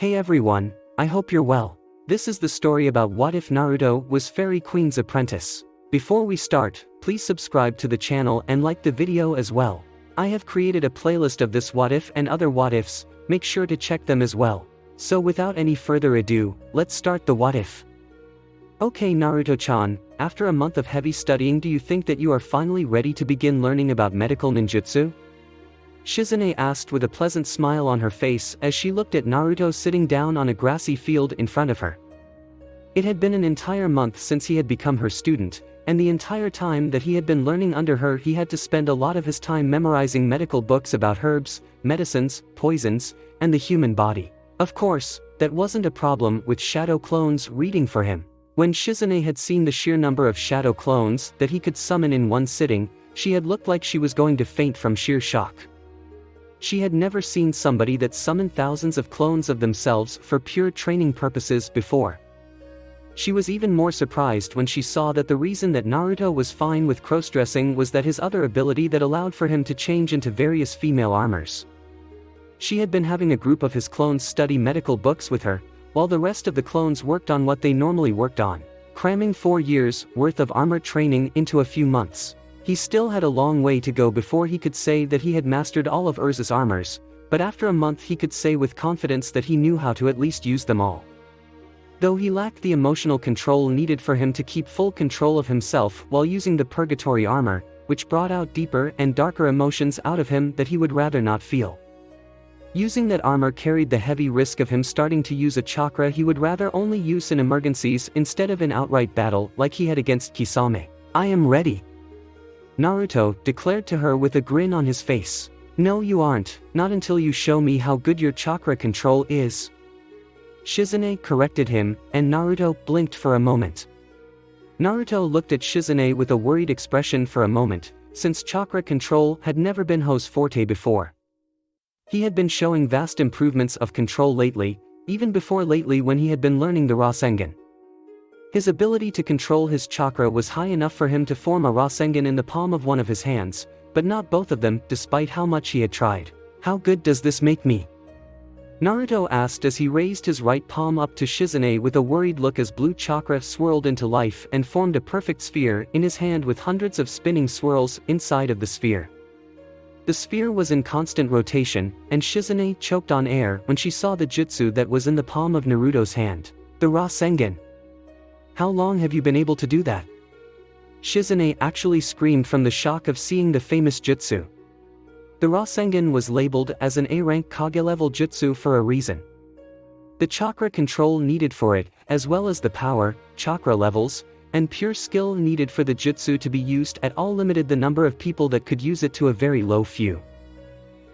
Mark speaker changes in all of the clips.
Speaker 1: Hey everyone, I hope you're well. This is the story about what if Naruto was Fairy Queen's apprentice. Before we start, please subscribe to the channel and like the video as well. I have created a playlist of this what if and other what ifs, make sure to check them as well. So without any further ado, let's start the what if. Okay Naruto-chan, after a month of heavy studying, do you think that you are finally ready to begin learning about medical ninjutsu? Shizune asked with a pleasant smile on her face as she looked at Naruto sitting down on a grassy field in front of her. It had been an entire month since he had become her student, and the entire time that he had been learning under her he had to spend a lot of his time memorizing medical books about herbs, medicines, poisons, and the human body. Of course, that wasn't a problem with shadow clones reading for him. When Shizune had seen the sheer number of shadow clones that he could summon in one sitting, she had looked like she was going to faint from sheer shock. She had never seen somebody that summoned thousands of clones of themselves for pure training purposes before. She was even more surprised when she saw that the reason that Naruto was fine with cross-dressing was that his other ability that allowed for him to change into various female armors. She had been having a group of his clones study medical books with her, while the rest of the clones worked on what they normally worked on, cramming 4 years' worth of armor training into a few months. He still had a long way to go before he could say that he had mastered all of Urza's armors, but after a month he could say with confidence that he knew how to at least use them all. Though he lacked the emotional control needed for him to keep full control of himself while using the purgatory armor, which brought out deeper and darker emotions out of him that he would rather not feel. Using that armor carried the heavy risk of him starting to use a chakra he would rather only use in emergencies instead of in outright battle like he had against Kisame. "I am ready," Naruto declared to her with a grin on his face. "No you aren't, not until you show me how good your chakra control is," Shizune corrected him, and Naruto blinked for a moment. Naruto looked at Shizune with a worried expression for a moment, since chakra control had never been his forte before. He had been showing vast improvements of control lately, even before lately when he had been learning the Rasengan. His ability to control his chakra was high enough for him to form a Rasengan in the palm of one of his hands, but not both of them despite how much he had tried. "How good does this make me?" Naruto asked as he raised his right palm up to Shizune with a worried look as blue chakra swirled into life and formed a perfect sphere in his hand with hundreds of spinning swirls inside of the sphere. The sphere was in constant rotation, and Shizune choked on air when she saw the jutsu that was in the palm of Naruto's hand. "The Rasengan. How long have you been able to do that?" Shizune actually screamed from the shock of seeing the famous jutsu. The Rasengan was labeled as an A-rank Kage-level jutsu for a reason. The chakra control needed for it, as well as the power, chakra levels, and pure skill needed for the jutsu to be used at all limited the number of people that could use it to a very low few.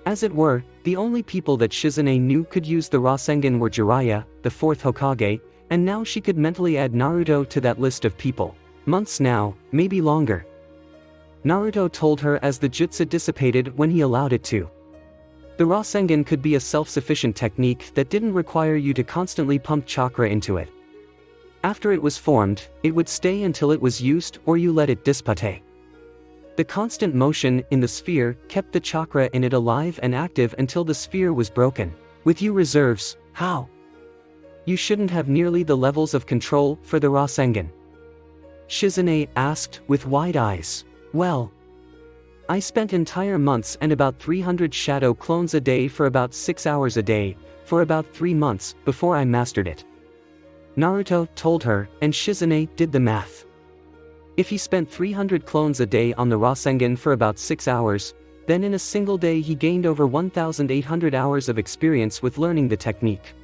Speaker 1: As it were, the only people that Shizune knew could use the Rasengan were Jiraiya, the 4th Hokage, and now she could mentally add Naruto to that list of people. Months now, maybe longer, Naruto told her as the jutsu dissipated when he allowed it to. The Rasengan could be a self-sufficient technique that didn't require you to constantly pump chakra into it. After it was formed, it would stay until it was used or you let it dissipate. The constant motion in the sphere kept the chakra in it alive and active until the sphere was broken. "With you reserves, how? You shouldn't have nearly the levels of control for the Rasengan?" Shizune asked with wide eyes. "Well, I spent entire months and about 300 shadow clones a day for about 6 hours a day, for about 3 months, before I mastered it," Naruto told her, and Shizune did the math. If he spent 300 clones a day on the Rasengan for about 6 hours, then in a single day he gained over 1,800 hours of experience with learning the technique.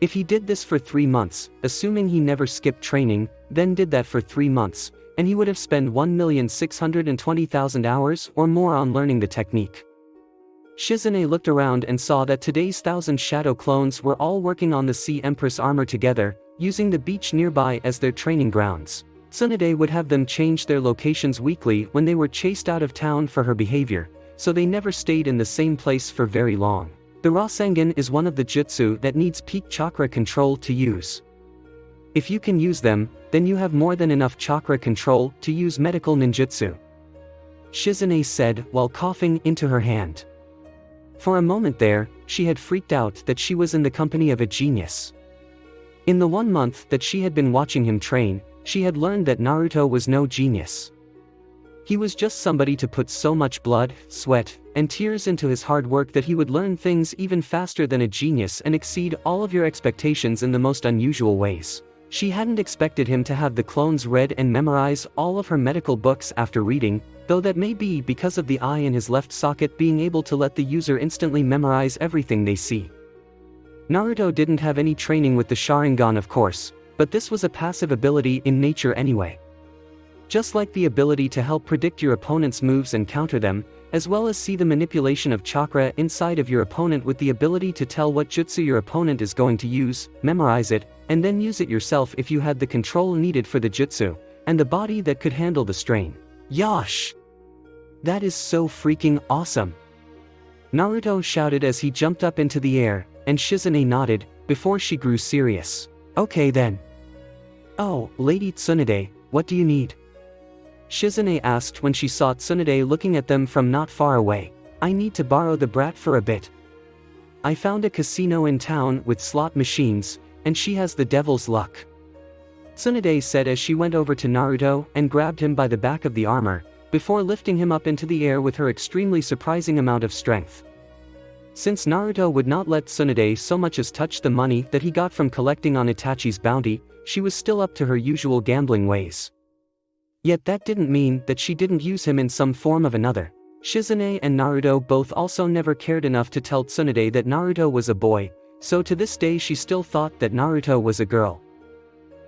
Speaker 1: If he did this for 3 months, assuming he never skipped training, then did that for 3 months, and he would have spent 1,620,000 hours or more on learning the technique. Shizune looked around and saw that today's 1,000 shadow clones were all working on the Sea Empress armor together, using the beach nearby as their training grounds. Tsunade would have them change their locations weekly when they were chased out of town for her behavior, so they never stayed in the same place for very long. The Rasengan is one of the jutsu that needs peak chakra control to use. If you can use them, then you have more than enough chakra control to use medical ninjutsu," Shizune said while coughing into her hand. For a moment there, she had freaked out that she was in the company of a genius. In the 1 month that she had been watching him train, she had learned that Naruto was no genius. He was just somebody to put so much blood, sweat, and tears into his hard work that he would learn things even faster than a genius and exceed all of your expectations in the most unusual ways. She hadn't expected him to have the clones read and memorize all of her medical books after reading, though that may be because of the eye in his left socket being able to let the user instantly memorize everything they see. Naruto didn't have any training with the Sharingan, of course, but this was a passive ability in nature anyway. Just like the ability to help predict your opponent's moves and counter them, as well as see the manipulation of chakra inside of your opponent with the ability to tell what jutsu your opponent is going to use, memorize it, and then use it yourself if you had the control needed for the jutsu, and the body that could handle the strain. Yosh! That is so freaking awesome! Naruto shouted as he jumped up into the air, and Shizune nodded, before she grew serious. Okay then. Oh, Lady Tsunade, what do you need? Shizune asked when she saw Tsunade looking at them from not far away. I need to borrow the brat for a bit. I found a casino in town with slot machines, and she has the devil's luck. Tsunade said as she went over to Naruto and grabbed him by the back of the armor, before lifting him up into the air with her extremely surprising amount of strength. Since Naruto would not let Tsunade so much as touch the money that he got from collecting on Itachi's bounty, she was still up to her usual gambling ways. Yet that didn't mean that she didn't use him in some form of another. Shizune and Naruto both also never cared enough to tell Tsunade that Naruto was a boy, so to this day she still thought that Naruto was a girl.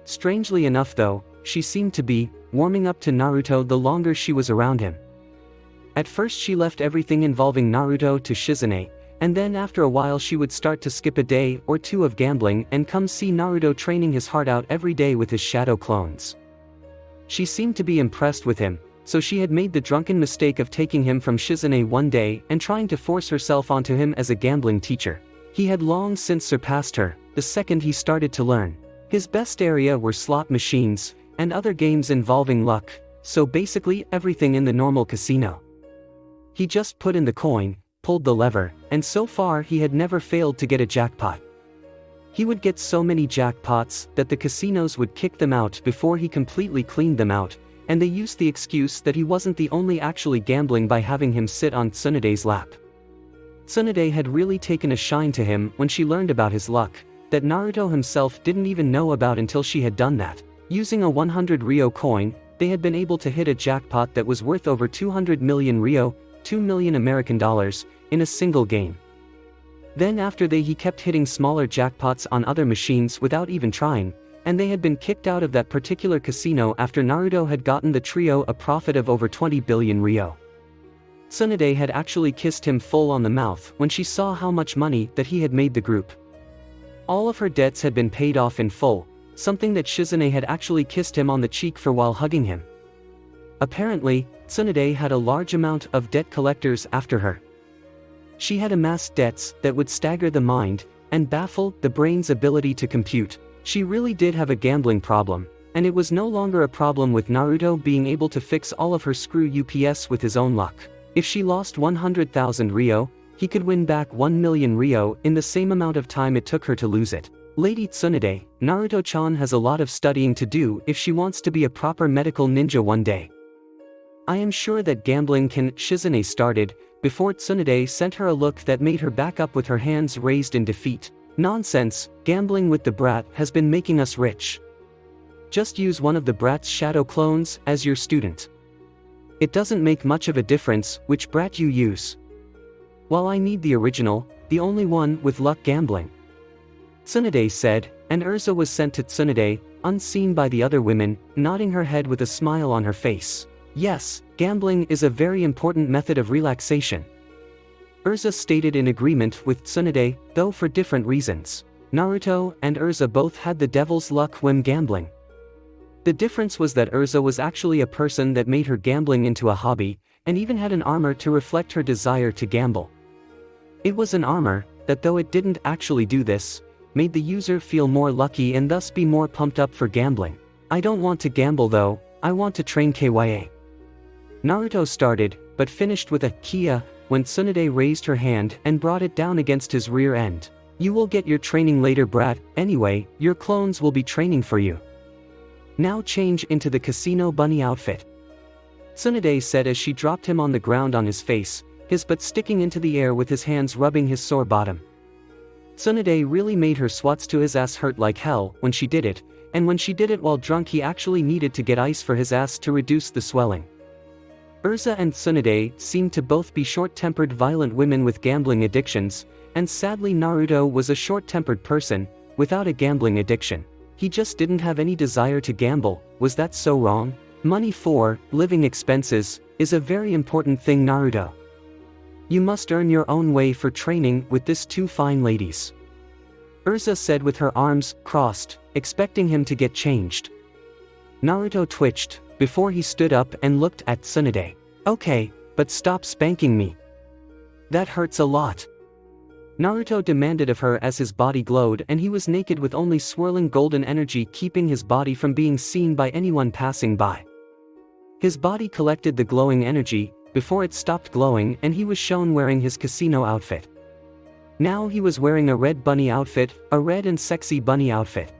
Speaker 1: Strangely enough though, she seemed to be warming up to Naruto the longer she was around him. At first she left everything involving Naruto to Shizune, and then after a while she would start to skip a day or two of gambling and come see Naruto training his heart out every day with his shadow clones. She seemed to be impressed with him, so she had made the drunken mistake of taking him from Shizune one day and trying to force herself onto him as a gambling teacher. He had long since surpassed her, the second he started to learn. His best area were slot machines, and other games involving luck, so basically everything in the normal casino. He just put in the coin, pulled the lever, and so far he had never failed to get a jackpot. He would get so many jackpots that the casinos would kick them out before he completely cleaned them out, and they used the excuse that he wasn't the only actually gambling by having him sit on Tsunade's lap. Tsunade had really taken a shine to him when she learned about his luck, that Naruto himself didn't even know about until she had done that. Using a 100 Ryo coin, they had been able to hit a jackpot that was worth over 200 million Ryo, $2 million American dollars, in a single game. Then after he kept hitting smaller jackpots on other machines without even trying, and they had been kicked out of that particular casino after Naruto had gotten the trio a profit of over 20 billion Ryo. Tsunade had actually kissed him full on the mouth when she saw how much money that he had made the group. All of her debts had been paid off in full, something that Shizune had actually kissed him on the cheek for while hugging him. Apparently, Tsunade had a large amount of debt collectors after her. She had amassed debts that would stagger the mind and baffle the brain's ability to compute. She really did have a gambling problem, and it was no longer a problem with Naruto being able to fix all of her screw UPS with his own luck. If she lost 100,000 Ryo, he could win back 1 million Ryo in the same amount of time it took her to lose it. Lady Tsunade, Naruto-chan has a lot of studying to do if she wants to be a proper medical ninja one day. I am sure that gambling can. Shizune started, before Tsunade sent her a look that made her back up with her hands raised in defeat. Nonsense, gambling with the brat has been making us rich. Just use one of the brat's shadow clones as your student. It doesn't make much of a difference which brat you use. While I need the original, the only one with luck gambling. Tsunade said, and Urza was sent to Tsunade, unseen by the other women, nodding her head with a smile on her face. Yes, gambling is a very important method of relaxation. Urza stated in agreement with Tsunade, though for different reasons. Naruto and Urza both had the devil's luck when gambling. The difference was that Urza was actually a person that made her gambling into a hobby, and even had an armor to reflect her desire to gamble. It was an armor that, though it didn't actually do this, made the user feel more lucky and thus be more pumped up for gambling. I don't want to gamble though, I want to train KYA. Naruto started, but finished with a Kia when Tsunade raised her hand and brought it down against his rear end. "You will get your training later, brat. Anyway, your clones will be training for you. Now change into the casino bunny outfit," Tsunade said as she dropped him on the ground on his face, his butt sticking into the air with his hands rubbing his sore bottom. Tsunade really made her swats to his ass hurt like hell when she did it, and when she did it while drunk he actually needed to get ice for his ass to reduce the swelling. Urza and Tsunade seemed to both be short-tempered violent women with gambling addictions, and sadly Naruto was a short-tempered person, without a gambling addiction. He just didn't have any desire to gamble. Was that so wrong? Money for living expenses is a very important thing, Naruto. You must earn your own way for training with this two fine ladies, Urza said with her arms crossed, expecting him to get changed. Naruto twitched, before he stood up and looked at Tsunade. "Okay, but stop spanking me. That hurts a lot," Naruto demanded of her as his body glowed and he was naked with only swirling golden energy keeping his body from being seen by anyone passing by. His body collected the glowing energy, before it stopped glowing and he was shown wearing his casino outfit. Now he was wearing a red bunny outfit, a red and sexy bunny outfit.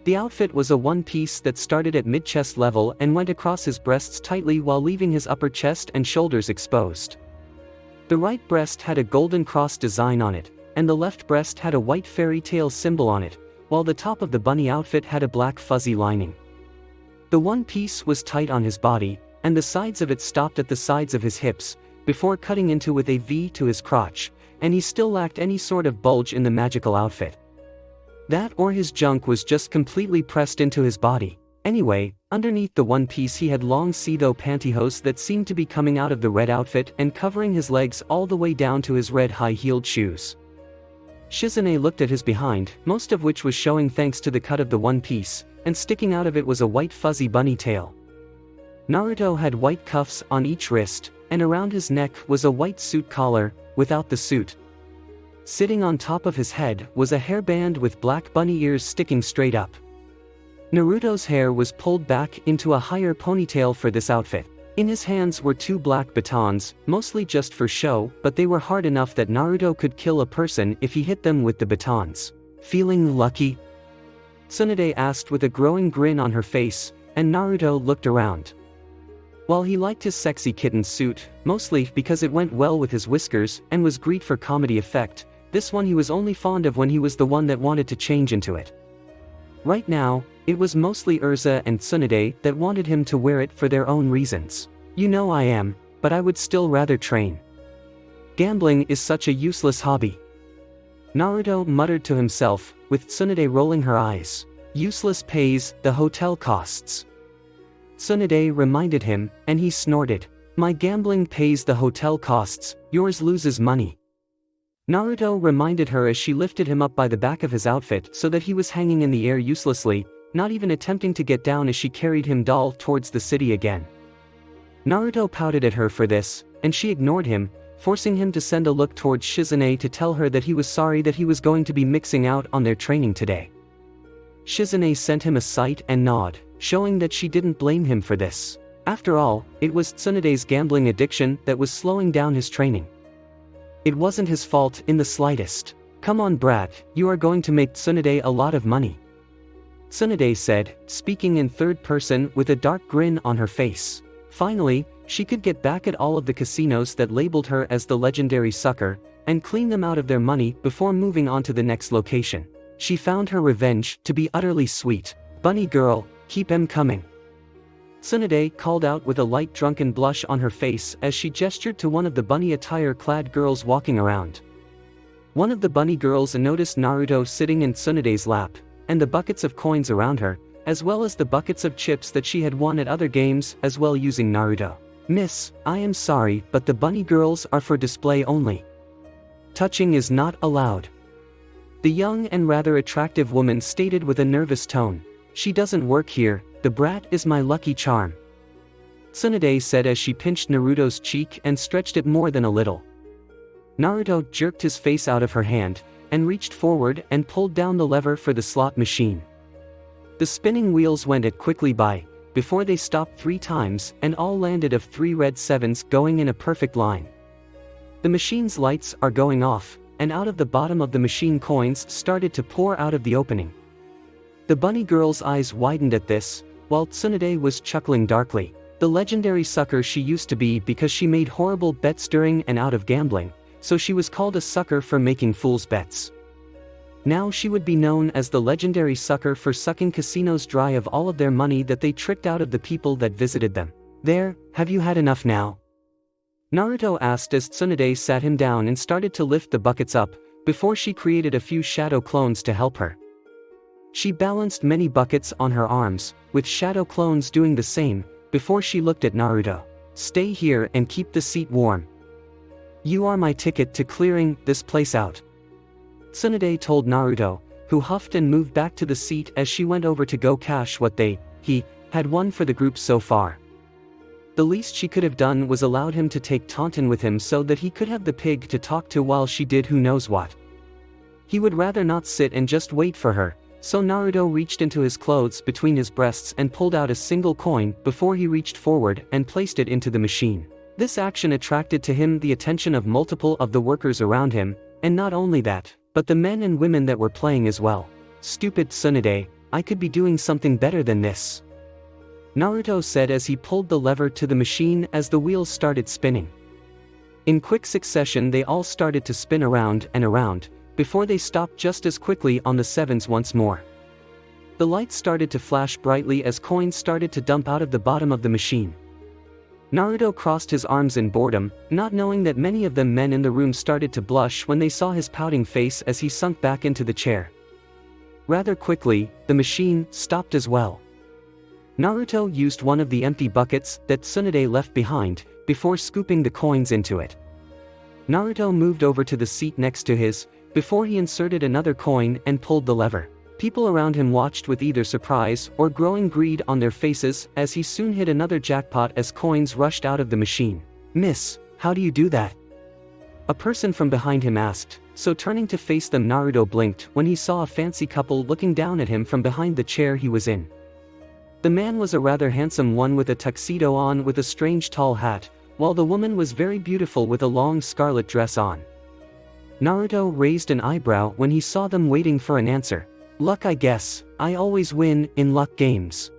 Speaker 1: The outfit was a one-piece that started at mid-chest level and went across his breasts tightly while leaving his upper chest and shoulders exposed. The right breast had a golden cross design on it, and the left breast had a white fairy tail symbol on it, while the top of the bunny outfit had a black fuzzy lining. The one piece was tight on his body, and the sides of it stopped at the sides of his hips, before cutting into with a V to his crotch, and he still lacked any sort of bulge in the magical outfit. That or his junk was just completely pressed into his body. Anyway, underneath the one piece he had long see-through pantyhose that seemed to be coming out of the red outfit and covering his legs all the way down to his red high-heeled shoes. Shizune looked at his behind, most of which was showing thanks to the cut of the one piece, and sticking out of it was a white fuzzy bunny tail. Naruto had white cuffs on each wrist, and around his neck was a white suit collar, without the suit. Sitting on top of his head was a hairband with black bunny ears sticking straight up. Naruto's hair was pulled back into a higher ponytail for this outfit. In his hands were two black batons, mostly just for show, but they were hard enough that Naruto could kill a person if he hit them with the batons. "Feeling lucky?" Tsunade asked with a growing grin on her face, and Naruto looked around. While he liked his sexy kitten suit, mostly because it went well with his whiskers and was great for comedy effect, this one he was only fond of when he was the one that wanted to change into it. Right now, it was mostly Urza and Tsunade that wanted him to wear it for their own reasons. "You know I am, but I would still rather train. Gambling is such a useless hobby," Naruto muttered to himself, with Tsunade rolling her eyes. "Useless pays the hotel costs," Tsunade reminded him, and he snorted. "My gambling pays the hotel costs, yours loses money." Naruto reminded her as she lifted him up by the back of his outfit so that he was hanging in the air uselessly, not even attempting to get down as she carried him doll towards the city again. Naruto pouted at her for this, and she ignored him, forcing him to send a look towards Shizune to tell her that he was sorry that he was going to be mixing out on their training today. Shizune sent him a sight and nod, showing that she didn't blame him for this. After all, it was Tsunade's gambling addiction that was slowing down his training. It wasn't his fault in the slightest. "Come on brat, you are going to make Tsunade a lot of money," Tsunade said, speaking in third person with a dark grin on her face. Finally, she could get back at all of the casinos that labeled her as the legendary sucker, and clean them out of their money before moving on to the next location. She found her revenge to be utterly sweet. "Bunny girl, keep 'em coming," Tsunade called out with a light drunken blush on her face as she gestured to one of the bunny attire-clad girls walking around. One of the bunny girls noticed Naruto sitting in Tsunade's lap, and the buckets of coins around her, as well as the buckets of chips that she had won at other games as well using Naruto. "Miss, I am sorry, but the bunny girls are for display only. Touching is not allowed," the young and rather attractive woman stated with a nervous tone. "She doesn't work here, the brat is my lucky charm," Tsunade said as she pinched Naruto's cheek and stretched it more than a little. Naruto jerked his face out of her hand, and reached forward and pulled down the lever for the slot machine. The spinning wheels went it quickly by, before they stopped 3 times and all landed of 3 red 7s going in a perfect line. The machine's lights are going off, and out of the bottom of the machine coins started to pour out of the opening. The bunny girl's eyes widened at this, while Tsunade was chuckling darkly. The legendary sucker she used to be because she made horrible bets during and out of gambling, so she was called a sucker for making fool's bets. Now she would be known as the legendary sucker for sucking casinos dry of all of their money that they tricked out of the people that visited them. There, have you had enough now? Naruto asked as Tsunade sat him down and started to lift the buckets up, before she created a few shadow clones to help her. She balanced many buckets on her arms, with shadow clones doing the same, before she looked at Naruto. Stay here and keep the seat warm. You are my ticket to clearing this place out. Tsunade told Naruto, who huffed and moved back to the seat as she went over to go cash what he had won for the group so far. The least she could have done was allowed him to take Taunton with him so that he could have the pig to talk to while she did who knows what. He would rather not sit and just wait for her, so Naruto reached into his clothes between his breasts and pulled out a single coin before he reached forward and placed it into the machine. This action attracted to him the attention of multiple of the workers around him, and not only that, but the men and women that were playing as well. Stupid Tsunade, I could be doing something better than this, Naruto said as he pulled the lever to the machine as the wheels started spinning. In quick succession they all started to spin around and around, before they stopped just as quickly on the sevens once more. The lights started to flash brightly as coins started to dump out of the bottom of the machine. Naruto crossed his arms in boredom, not knowing that many of the men in the room started to blush when they saw his pouting face as he sunk back into the chair. Rather quickly, the machine stopped as well. Naruto used one of the empty buckets that Tsunade left behind, before scooping the coins into it. Naruto moved over to the seat next to his, before he inserted another coin and pulled the lever. People around him watched with either surprise or growing greed on their faces as he soon hit another jackpot as coins rushed out of the machine. Miss, how do you do that? A person from behind him asked, so turning to face them Naruto blinked when he saw a fancy couple looking down at him from behind the chair he was in. The man was a rather handsome one with a tuxedo on with a strange tall hat, while the woman was very beautiful with a long scarlet dress on. Naruto raised an eyebrow when he saw them waiting for an answer. Luck, I guess, I always win in luck games,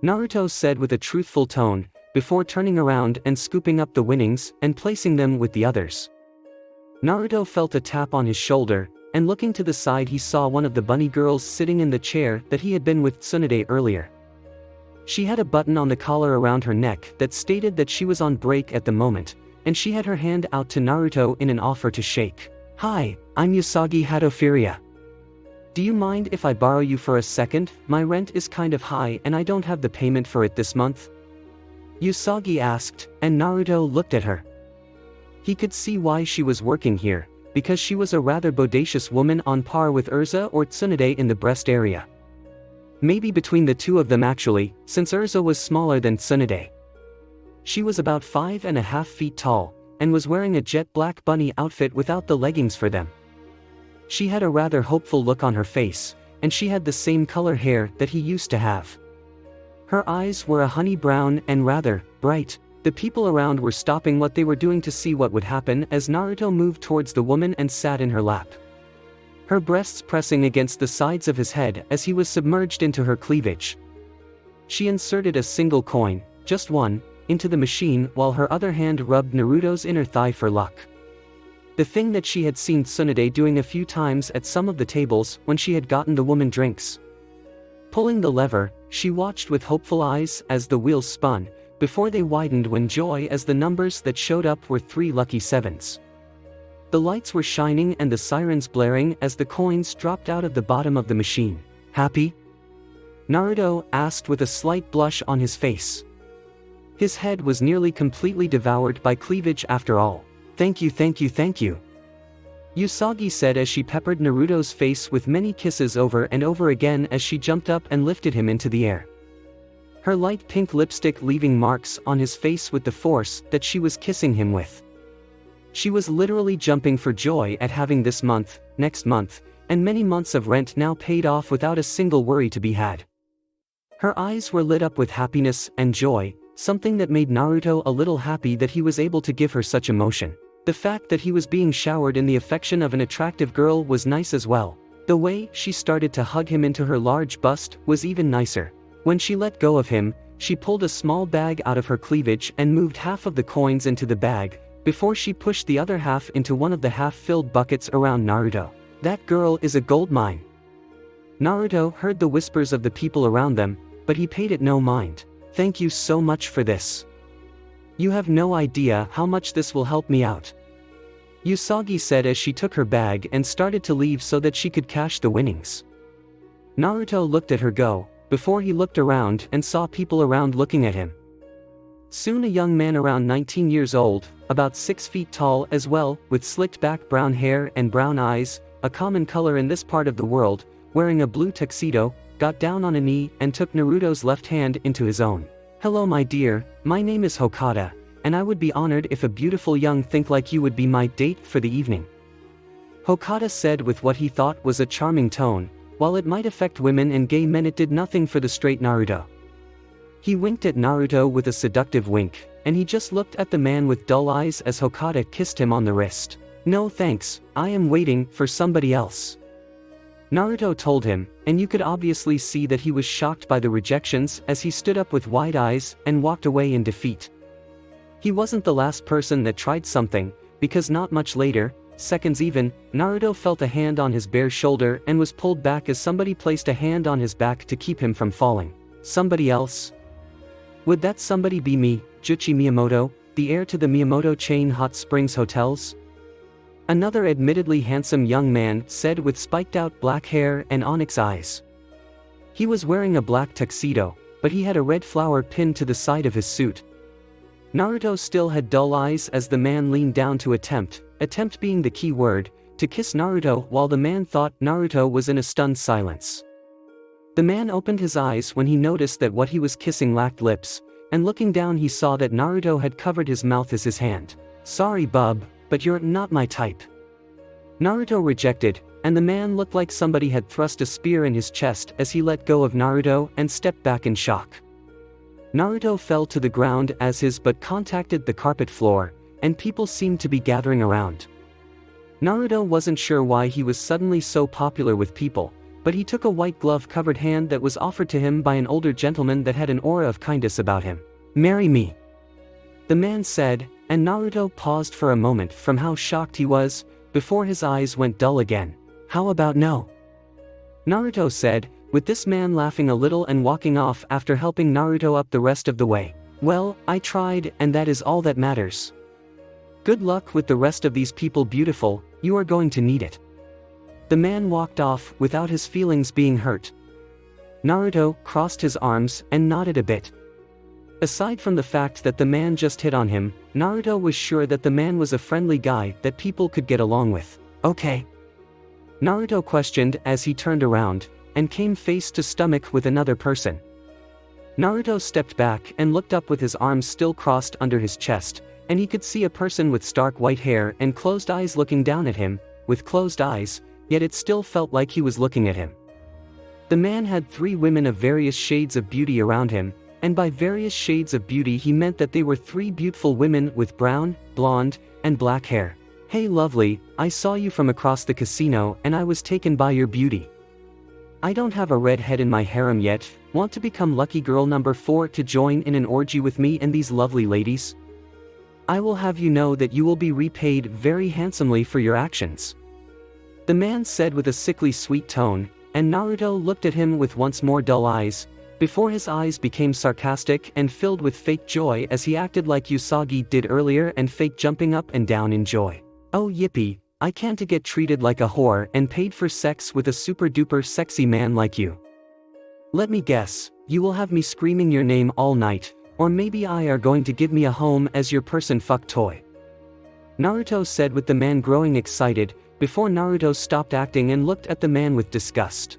Speaker 1: Naruto said with a truthful tone, before turning around and scooping up the winnings and placing them with the others. Naruto felt a tap on his shoulder, and looking to the side he saw one of the bunny girls sitting in the chair that he had been with Tsunade earlier. She had a button on the collar around her neck that stated that she was on break at the moment, and she had her hand out to Naruto in an offer to shake. Hi, I'm Usagi Hatofuria. Do you mind if I borrow you for a second? My rent is kind of high and I don't have the payment for it this month, Usagi asked, and Naruto looked at her. He could see why she was working here, because she was a rather bodacious woman on par with Urza or Tsunade in the breast area. Maybe between the two of them actually, since Urza was smaller than Tsunade. She was about 5.5 feet tall, and was wearing a jet black bunny outfit without the leggings for them. She had a rather hopeful look on her face, and she had the same color hair that he used to have. Her eyes were a honey brown and rather bright. The people around were stopping what they were doing to see what would happen as Naruto moved towards the woman and sat in her lap. Her breasts pressing against the sides of his head as he was submerged into her cleavage. She inserted a single coin, just one, into the machine while her other hand rubbed Naruto's inner thigh for luck. The thing that she had seen Tsunade doing a few times at some of the tables when she had gotten the woman drinks. Pulling the lever, she watched with hopeful eyes as the wheels spun, before they widened when joy as the numbers that showed up were 3 lucky sevens. The lights were shining and the sirens blaring as the coins dropped out of the bottom of the machine. Happy? Naruto asked with a slight blush on his face. His head was nearly completely devoured by cleavage after all. Thank you, thank you, thank you, Usagi said as she peppered Naruto's face with many kisses over and over again as she jumped up and lifted him into the air. Her light pink lipstick leaving marks on his face with the force that she was kissing him with. She was literally jumping for joy at having this month, next month, and many months of rent now paid off without a single worry to be had. Her eyes were lit up with happiness and joy, something that made Naruto a little happy that he was able to give her such emotion. The fact that he was being showered in the affection of an attractive girl was nice as well. The way she started to hug him into her large bust was even nicer. When she let go of him, she pulled a small bag out of her cleavage and moved half of the coins into the bag, before she pushed the other half into one of the half-filled buckets around Naruto. That girl is a gold mine. Naruto heard the whispers of the people around them, but he paid it no mind. Thank you so much for this. You have no idea how much this will help me out, Usagi said as she took her bag and started to leave so that she could cash the winnings. Naruto looked at her go, before he looked around and saw people around looking at him. Soon a young man around 19 years old, about 6 feet tall as well, with slicked back brown hair and brown eyes, a common color in this part of the world, wearing a blue tuxedo, got down on a knee and took Naruto's left hand into his own. Hello my dear, my name is Hokata, and I would be honored if a beautiful young thing like you would be my date for the evening. Hokata said with what he thought was a charming tone. While it might affect women and gay men, it did nothing for the straight Naruto. He winked at Naruto with a seductive wink, and he just looked at the man with dull eyes as Hokata kissed him on the wrist. No thanks, I am waiting for somebody else, Naruto told him, and you could obviously see that he was shocked by the rejections as he stood up with wide eyes and walked away in defeat. He wasn't the last person that tried something, because not much later, seconds even, Naruto felt a hand on his bare shoulder and was pulled back as somebody placed a hand on his back to keep him from falling. Somebody else? Would that somebody be me, Juchi Miyamoto, the heir to the Miyamoto chain hot springs hotels? Another admittedly handsome young man said with spiked-out black hair and onyx eyes. He was wearing a black tuxedo, but he had a red flower pinned to the side of his suit. Naruto still had dull eyes as the man leaned down to attempt being the key word, to kiss Naruto while the man thought Naruto was in a stunned silence. The man opened his eyes when he noticed that what he was kissing lacked lips, and looking down he saw that Naruto had covered his mouth as his hand. Sorry bub, but you're not my type, Naruto rejected, and the man looked like somebody had thrust a spear in his chest as he let go of Naruto and stepped back in shock. Naruto fell to the ground as his butt contacted the carpet floor, and people seemed to be gathering around. Naruto wasn't sure why he was suddenly so popular with people, but he took a white glove-covered hand that was offered to him by an older gentleman that had an aura of kindness about him. Marry me, the man said, and Naruto paused for a moment from how shocked he was, before his eyes went dull again. How about no? Naruto said, with this man laughing a little and walking off after helping Naruto up the rest of the way. Well, I tried, and that is all that matters. Good luck with the rest of these people, beautiful, you are going to need it. The man walked off without his feelings being hurt. Naruto crossed his arms and nodded a bit. Aside from the fact that the man just hit on him, Naruto was sure that the man was a friendly guy that people could get along with. Okay? Naruto questioned as he turned around, and came face to stomach with another person. Naruto stepped back and looked up with his arms still crossed under his chest, and he could see a person with stark white hair and closed eyes looking down at him, with closed eyes, yet it still felt like he was looking at him. The man had 3 women of various shades of beauty around him, and by various shades of beauty he meant that they were 3 beautiful women with brown, blonde, and black hair. Hey lovely, I saw you from across the casino and I was taken by your beauty. I don't have a red head in my harem yet, want to become lucky girl number 4 to join in an orgy with me and these lovely ladies? I will have you know that you will be repaid very handsomely for your actions, the man said with a sickly sweet tone, and Naruto looked at him with once more dull eyes, before his eyes became sarcastic and filled with fake joy as he acted like Usagi did earlier and fake jumping up and down in joy. Oh yippee, I can't get treated like a whore and paid for sex with a super duper sexy man like you. Let me guess, you will have me screaming your name all night, or maybe I are going to give me a home as your person fuck toy, Naruto said with the man growing excited, before Naruto stopped acting and looked at the man with disgust.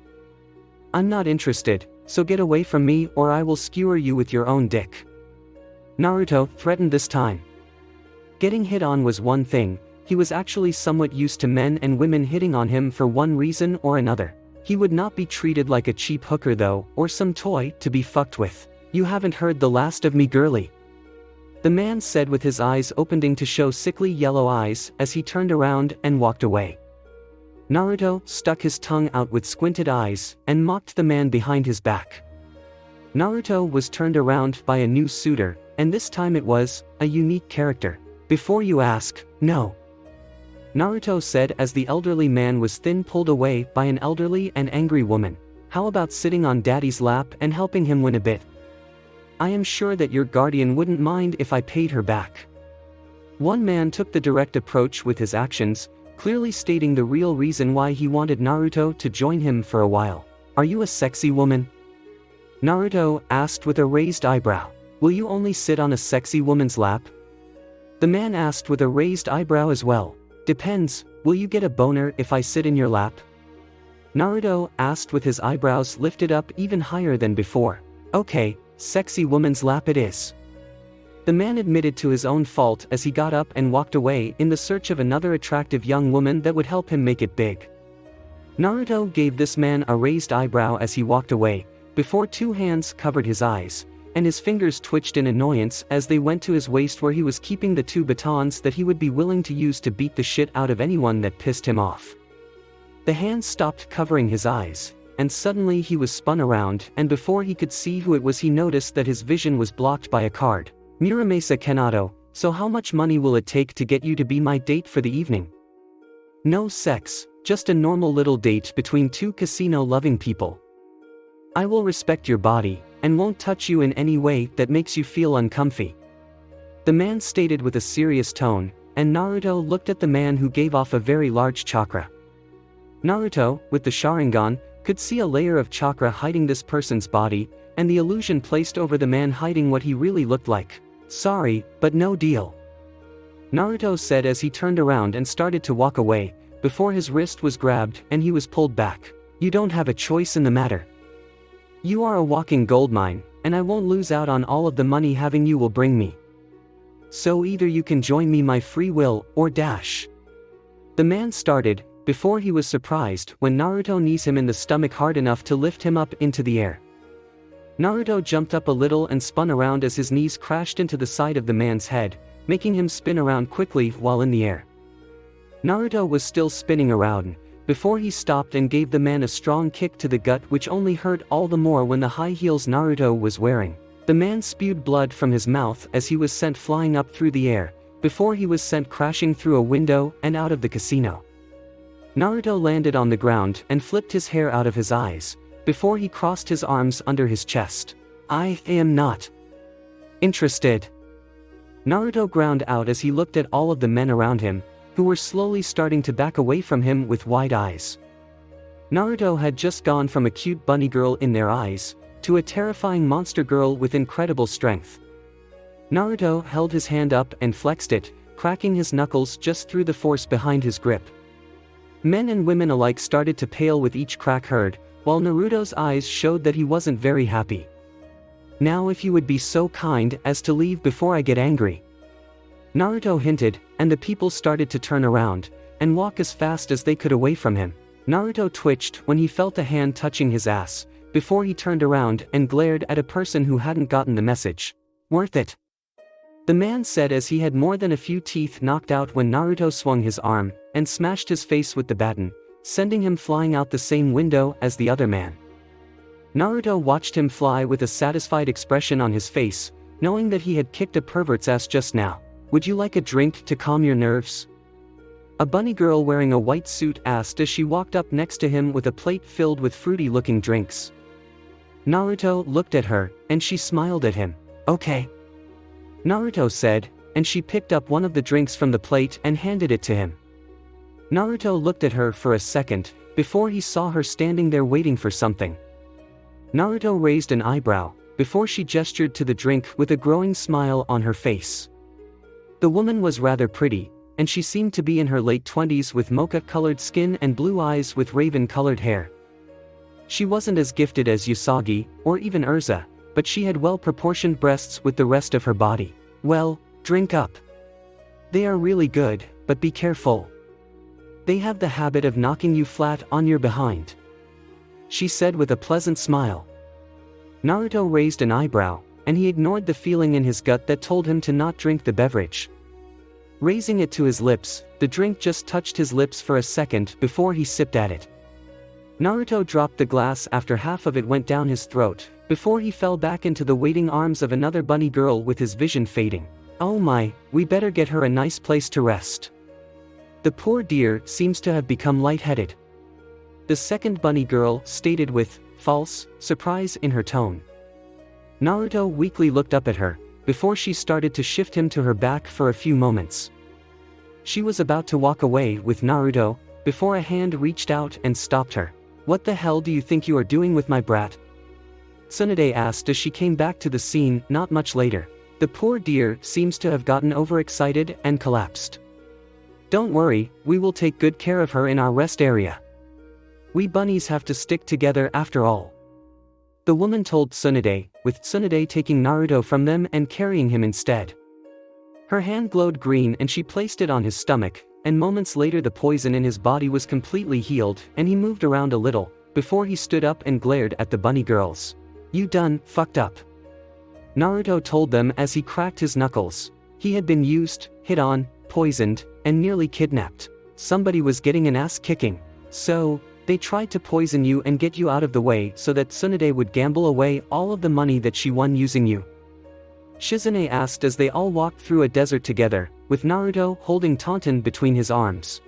Speaker 1: I'm not interested, so get away from me or I will skewer you with your own dick, Naruto threatened this time. Getting hit on was one thing, he was actually somewhat used to men and women hitting on him for one reason or another. He would not be treated like a cheap hooker though, or some toy to be fucked with. You haven't heard the last of me girly, the man said with his eyes opening to show sickly yellow eyes as he turned around and walked away. Naruto stuck his tongue out with squinted eyes and mocked the man behind his back. Naruto was turned around by a new suitor, and this time it was a unique character. Before you ask, no. Naruto said as the elderly man was pulled away by an elderly and angry woman. How about sitting on daddy's lap and helping him win a bit? I am sure that your guardian wouldn't mind if I paid her back. One man took the direct approach with his actions, clearly stating the real reason why he wanted Naruto to join him for a while. Are you a sexy woman? Naruto asked with a raised eyebrow. Will you only sit on a sexy woman's lap? The man asked with a raised eyebrow as well. Depends, will you get a boner if I sit in your lap? Naruto asked with his eyebrows lifted up even higher than before. Okay, sexy woman's lap it is. The man admitted to his own fault as he got up and walked away in the search of another attractive young woman that would help him make it big. Naruto gave this man a raised eyebrow as he walked away, before two hands covered his eyes, and his fingers twitched in annoyance as they went to his waist where he was keeping the two batons that he would be willing to use to beat the shit out of anyone that pissed him off. The hands stopped covering his eyes, and suddenly he was spun around, and before he could see who it was he noticed that his vision was blocked by a card. Muramasa Kanato, so how much money will it take to get you to be my date for the evening? No sex, just a normal little date between two casino-loving people. I will respect your body, and won't touch you in any way that makes you feel uncomfy. The man stated with a serious tone, and Naruto looked at the man who gave off a very large chakra. Naruto, with the Sharingan, could see a layer of chakra hiding this person's body, and the illusion placed over the man hiding what he really looked like. Sorry, but no deal. Naruto said as he turned around and started to walk away, before his wrist was grabbed and he was pulled back. You don't have a choice in the matter. You are a walking goldmine, and I won't lose out on all of the money having you will bring me. So either you can join me my free will, or dash. The man started, before he was surprised when Naruto knees him in the stomach hard enough to lift him up into the air. Naruto jumped up a little and spun around as his knees crashed into the side of the man's head, making him spin around quickly while in the air. Naruto was still spinning around, before he stopped and gave the man a strong kick to the gut which only hurt all the more when the high heels Naruto was wearing. The man spewed blood from his mouth as he was sent flying up through the air, before he was sent crashing through a window and out of the casino. Naruto landed on the ground and flipped his hair out of his eyes, before he crossed his arms under his chest. I am not interested. Naruto ground out as he looked at all of the men around him, who were slowly starting to back away from him with wide eyes. Naruto had just gone from a cute bunny girl in their eyes, to a terrifying monster girl with incredible strength. Naruto held his hand up and flexed it, cracking his knuckles just through the force behind his grip. Men and women alike started to pale with each crack heard, while Naruto's eyes showed that he wasn't very happy. Now if you would be so kind as to leave before I get angry. Naruto hinted, and the people started to turn around, and walk as fast as they could away from him. Naruto twitched when he felt a hand touching his ass, before he turned around and glared at a person who hadn't gotten the message. Worth it. The man said as he had more than a few teeth knocked out when Naruto swung his arm, and smashed his face with the baton, sending him flying out the same window as the other man. Naruto watched him fly with a satisfied expression on his face, knowing that he had kicked a pervert's ass just now. Would you like a drink to calm your nerves? A bunny girl wearing a white suit asked as she walked up next to him with a plate filled with fruity-looking drinks. Naruto looked at her, and she smiled at him. Okay. Naruto said, and she picked up one of the drinks from the plate and handed it to him. Naruto looked at her for a second, before he saw her standing there waiting for something. Naruto raised an eyebrow, before she gestured to the drink with a growing smile on her face. The woman was rather pretty, and she seemed to be in her late 20s with mocha-colored skin and blue eyes with raven-colored hair. She wasn't as gifted as Usagi, or even Urza, but she had well-proportioned breasts with the rest of her body. Well, drink up. They are really good, but be careful. They have the habit of knocking you flat on your behind. She said with a pleasant smile. Naruto raised an eyebrow, and he ignored the feeling in his gut that told him to not drink the beverage. Raising it to his lips, the drink just touched his lips for a second before he sipped at it. Naruto dropped the glass after half of it went down his throat, before he fell back into the waiting arms of another bunny girl with his vision fading. Oh my, we better get her a nice place to rest. The poor dear seems to have become lightheaded. The second bunny girl stated with false surprise in her tone. Naruto weakly looked up at her, before she started to shift him to her back for a few moments. She was about to walk away with Naruto, before a hand reached out and stopped her. What the hell do you think you are doing with my brat? Tsunade asked as she came back to the scene not much later. The poor dear seems to have gotten overexcited and collapsed. Don't worry, we will take good care of her in our rest area. We bunnies have to stick together after all. The woman told Tsunade, with Tsunade taking Naruto from them and carrying him instead. Her hand glowed green and she placed it on his stomach, and moments later the poison in his body was completely healed and he moved around a little, before he stood up and glared at the bunny girls. You done fucked up. Naruto told them as he cracked his knuckles. He had been used, hit on, poisoned, and nearly kidnapped. Somebody was getting an ass kicking. So, they tried to poison you and get you out of the way so that Tsunade would gamble away all of the money that she won using you. Shizune asked as they all walked through a desert together, with Naruto holding Taunton between his arms.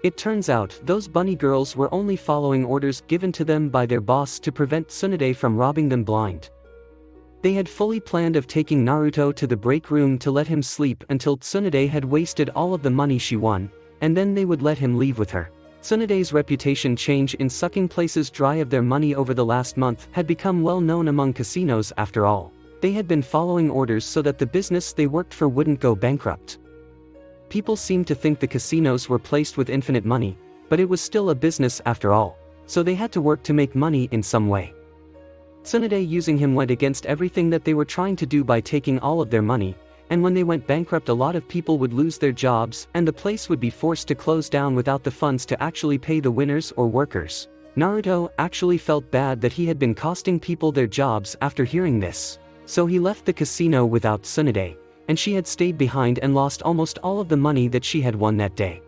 Speaker 1: It turns out those bunny girls were only following orders given to them by their boss to prevent Tsunade from robbing them blind. They had fully planned of taking Naruto to the break room to let him sleep until Tsunade had wasted all of the money she won, and then they would let him leave with her. Tsunade's reputation change in sucking places dry of their money over the last month had become well known among casinos after all. They had been following orders so that the business they worked for wouldn't go bankrupt. People seemed to think the casinos were placed with infinite money, but it was still a business after all, so they had to work to make money in some way. Tsunade using him went against everything that they were trying to do by taking all of their money, and when they went bankrupt a lot of people would lose their jobs and the place would be forced to close down without the funds to actually pay the winners or workers. Naruto actually felt bad that he had been costing people their jobs after hearing this. So he left the casino without Tsunade, and she had stayed behind and lost almost all of the money that she had won that day.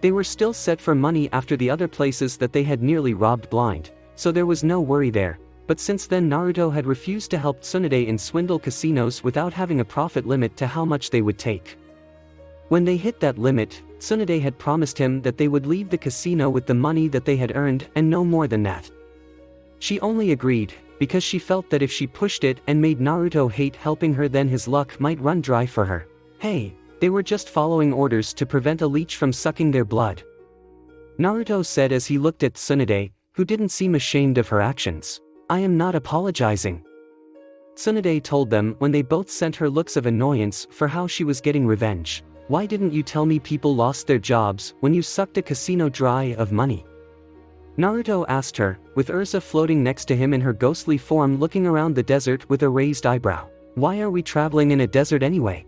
Speaker 1: They were still set for money after the other places that they had nearly robbed blind, so there was no worry there, but since then Naruto had refused to help Tsunade in swindle casinos without having a profit limit to how much they would take. When they hit that limit, Tsunade had promised him that they would leave the casino with the money that they had earned and no more than that. She only agreed, because she felt that if she pushed it and made Naruto hate helping her then his luck might run dry for her. Hey, they were just following orders to prevent a leech from sucking their blood. Naruto said as he looked at Tsunade, who didn't seem ashamed of her actions. I am not apologizing. Tsunade told them when they both sent her looks of annoyance for how she was getting revenge. Why didn't you tell me people lost their jobs when you sucked a casino dry of money? Naruto asked her, with Ursa floating next to him in her ghostly form looking around the desert with a raised eyebrow. Why are we traveling in a desert anyway?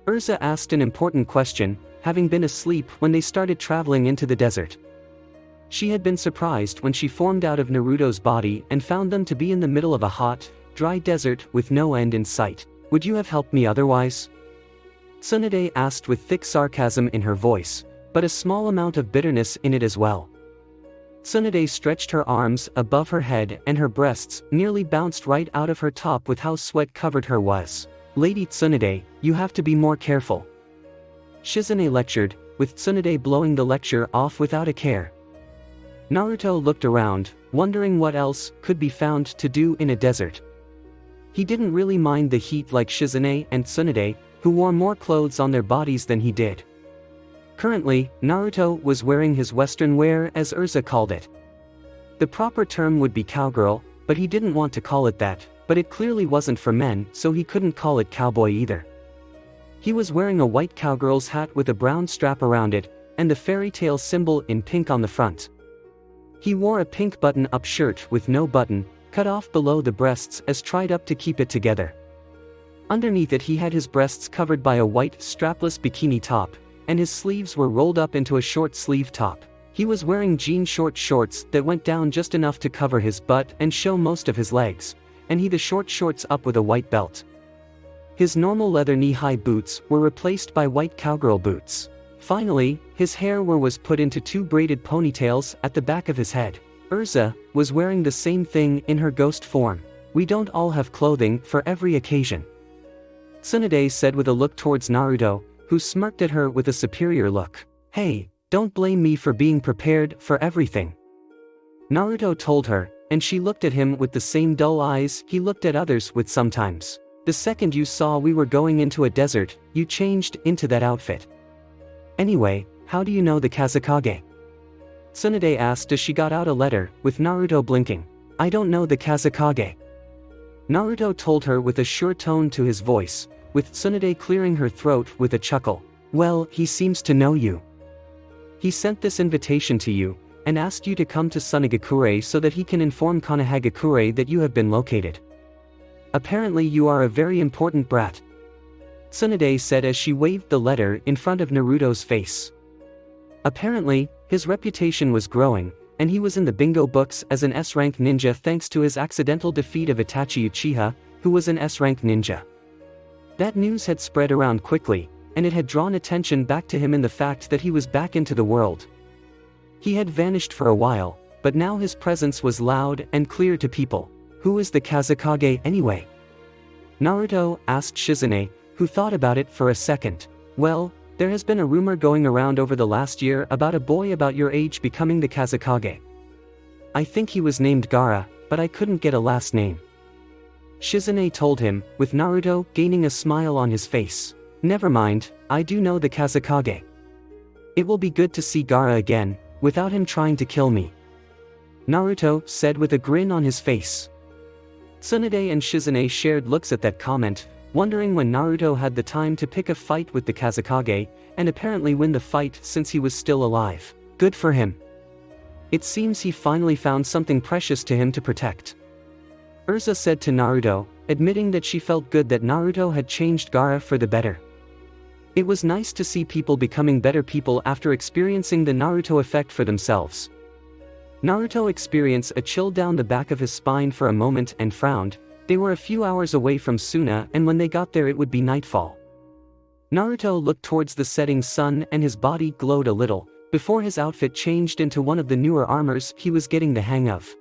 Speaker 1: Ursa asked an important question, having been asleep when they started traveling into the desert. She had been surprised when she formed out of Naruto's body and found them to be in the middle of a hot, dry desert with no end in sight. Would you have helped me otherwise? Tsunade asked with thick sarcasm in her voice, but a small amount of bitterness in it as well. Tsunade stretched her arms above her head and her breasts nearly bounced right out of her top with how sweat-covered her was. Lady Tsunade, you have to be more careful. Shizune lectured, with Tsunade blowing the lecture off without a care. Naruto looked around, wondering what else could be found to do in a desert. He didn't really mind the heat like Shizune and Tsunade, who wore more clothes on their bodies than he did. Currently, Naruto was wearing his Western wear as Ursa called it. The proper term would be cowgirl, but he didn't want to call it that, but it clearly wasn't for men so he couldn't call it cowboy either. He was wearing a white cowgirl's hat with a brown strap around it, and the fairytail symbol in pink on the front. He wore a pink button-up shirt with no button, cut off below the breasts as tied up to keep it together. Underneath it he had his breasts covered by a white strapless bikini top, and his sleeves were rolled up into a short sleeve top. He was wearing jean short shorts that went down just enough to cover his butt and show most of his legs, and he the short shorts up with a white belt. His normal leather knee-high boots were replaced by white cowgirl boots. Finally, his hair was put into 2 braided ponytails at the back of his head. Urza was wearing the same thing in her ghost form. We don't all have clothing for every occasion, Tsunade said with a look towards Naruto, who smirked at her with a superior look. Hey, don't blame me for being prepared for everything, Naruto told her, and she looked at him with the same dull eyes he looked at others with sometimes. The second you saw we were going into a desert, you changed into that outfit. Anyway, how do you know the Kazekage? Tsunade asked as she got out a letter, with Naruto blinking. I don't know the Kazekage, Naruto told her with a sure tone to his voice, with Tsunade clearing her throat with a chuckle. Well, he seems to know you. He sent this invitation to you, and asked you to come to Sunagakure so that he can inform Konohagakure that you have been located. Apparently you are a very important brat, Tsunade said as she waved the letter in front of Naruto's face. Apparently, his reputation was growing, and he was in the bingo books as an S-rank ninja thanks to his accidental defeat of Itachi Uchiha, who was an S-rank ninja. That news had spread around quickly, and it had drawn attention back to him in the fact that he was back into the world. He had vanished for a while, but now his presence was loud and clear to people. Who is the Kazekage anyway? Naruto asked Shizune, who thought about it for a second. Well, there has been a rumor going around over the last year about a boy about your age becoming the Kazekage. I think he was named Gaara, but I couldn't get a last name, Shizune told him, with Naruto gaining a smile on his face. Never mind, I do know the Kazekage. It will be good to see Gaara again, without him trying to kill me, Naruto said with a grin on his face. Tsunade and Shizune shared looks at that comment, wondering when Naruto had the time to pick a fight with the Kazekage, and apparently win the fight since he was still alive. Good for him. It seems he finally found something precious to him to protect, Urza said to Naruto, admitting that she felt good that Naruto had changed Gaara for the better. It was nice to see people becoming better people after experiencing the Naruto effect for themselves. Naruto experienced a chill down the back of his spine for a moment and frowned. They were a few hours away from Suna, and when they got there it would be nightfall. Naruto looked towards the setting sun and his body glowed a little, before his outfit changed into one of the newer armors he was getting the hang of.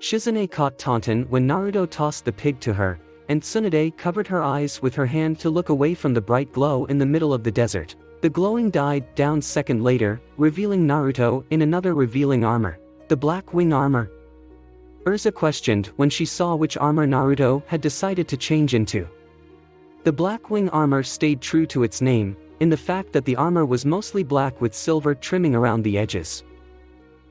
Speaker 1: Shizune caught taunton when Naruto tossed the pig to her, and Tsunade covered her eyes with her hand to look away from the bright glow in the middle of the desert. The glowing died down second later, revealing Naruto in another revealing armor. The black wing armor? Urza questioned when she saw which armor Naruto had decided to change into. The black wing armor stayed true to its name, in the fact that the armor was mostly black with silver trimming around the edges.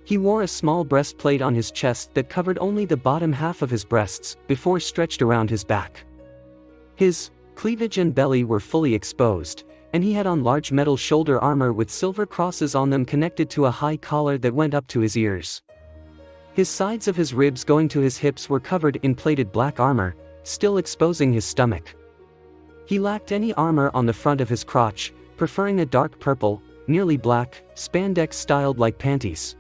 Speaker 1: He wore a small breastplate on his chest that covered only the bottom half of his breasts, before stretched around his back. His cleavage and belly were fully exposed, and he had on large metal shoulder armor with silver crosses on them connected to a high collar that went up to his ears. His sides of his ribs going to his hips were covered in plated black armor, still exposing his stomach. He lacked any armor on the front of his crotch, preferring a dark purple, nearly black, spandex styled like panties.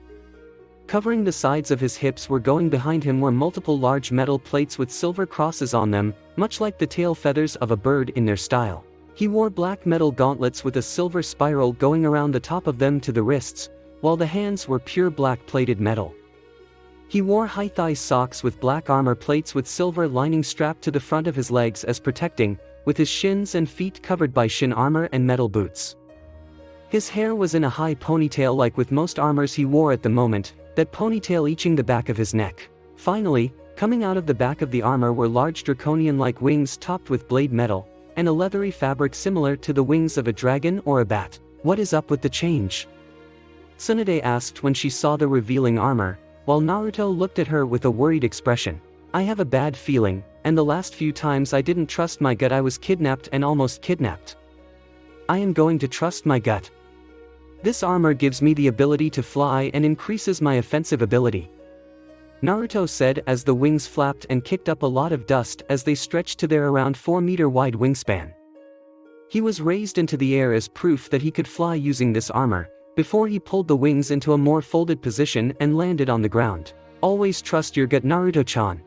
Speaker 1: Covering the sides of his hips were going behind him were multiple large metal plates with silver crosses on them, much like the tail feathers of a bird in their style. He wore black metal gauntlets with a silver spiral going around the top of them to the wrists, while the hands were pure black plated metal. He wore high-thigh socks with black armor plates with silver lining strapped to the front of his legs as protecting, with his shins and feet covered by shin armor and metal boots. His hair was in a high ponytail like with most armors he wore at the moment, that ponytail reaching the back of his neck. Finally, coming out of the back of the armor were large draconian-like wings topped with blade metal, and a leathery fabric similar to the wings of a dragon or a bat. What is up with the change? Tsunade asked when she saw the revealing armor, while Naruto looked at her with a worried expression. I have a bad feeling, and the last few times I didn't trust my gut I was kidnapped and almost kidnapped. I am going to trust my gut. This armor gives me the ability to fly and increases my offensive ability, Naruto said as the wings flapped and kicked up a lot of dust as they stretched to their around 4-meter wide wingspan. He was raised into the air as proof that he could fly using this armor, before he pulled the wings into a more folded position and landed on the ground. Always trust your gut, Naruto-chan,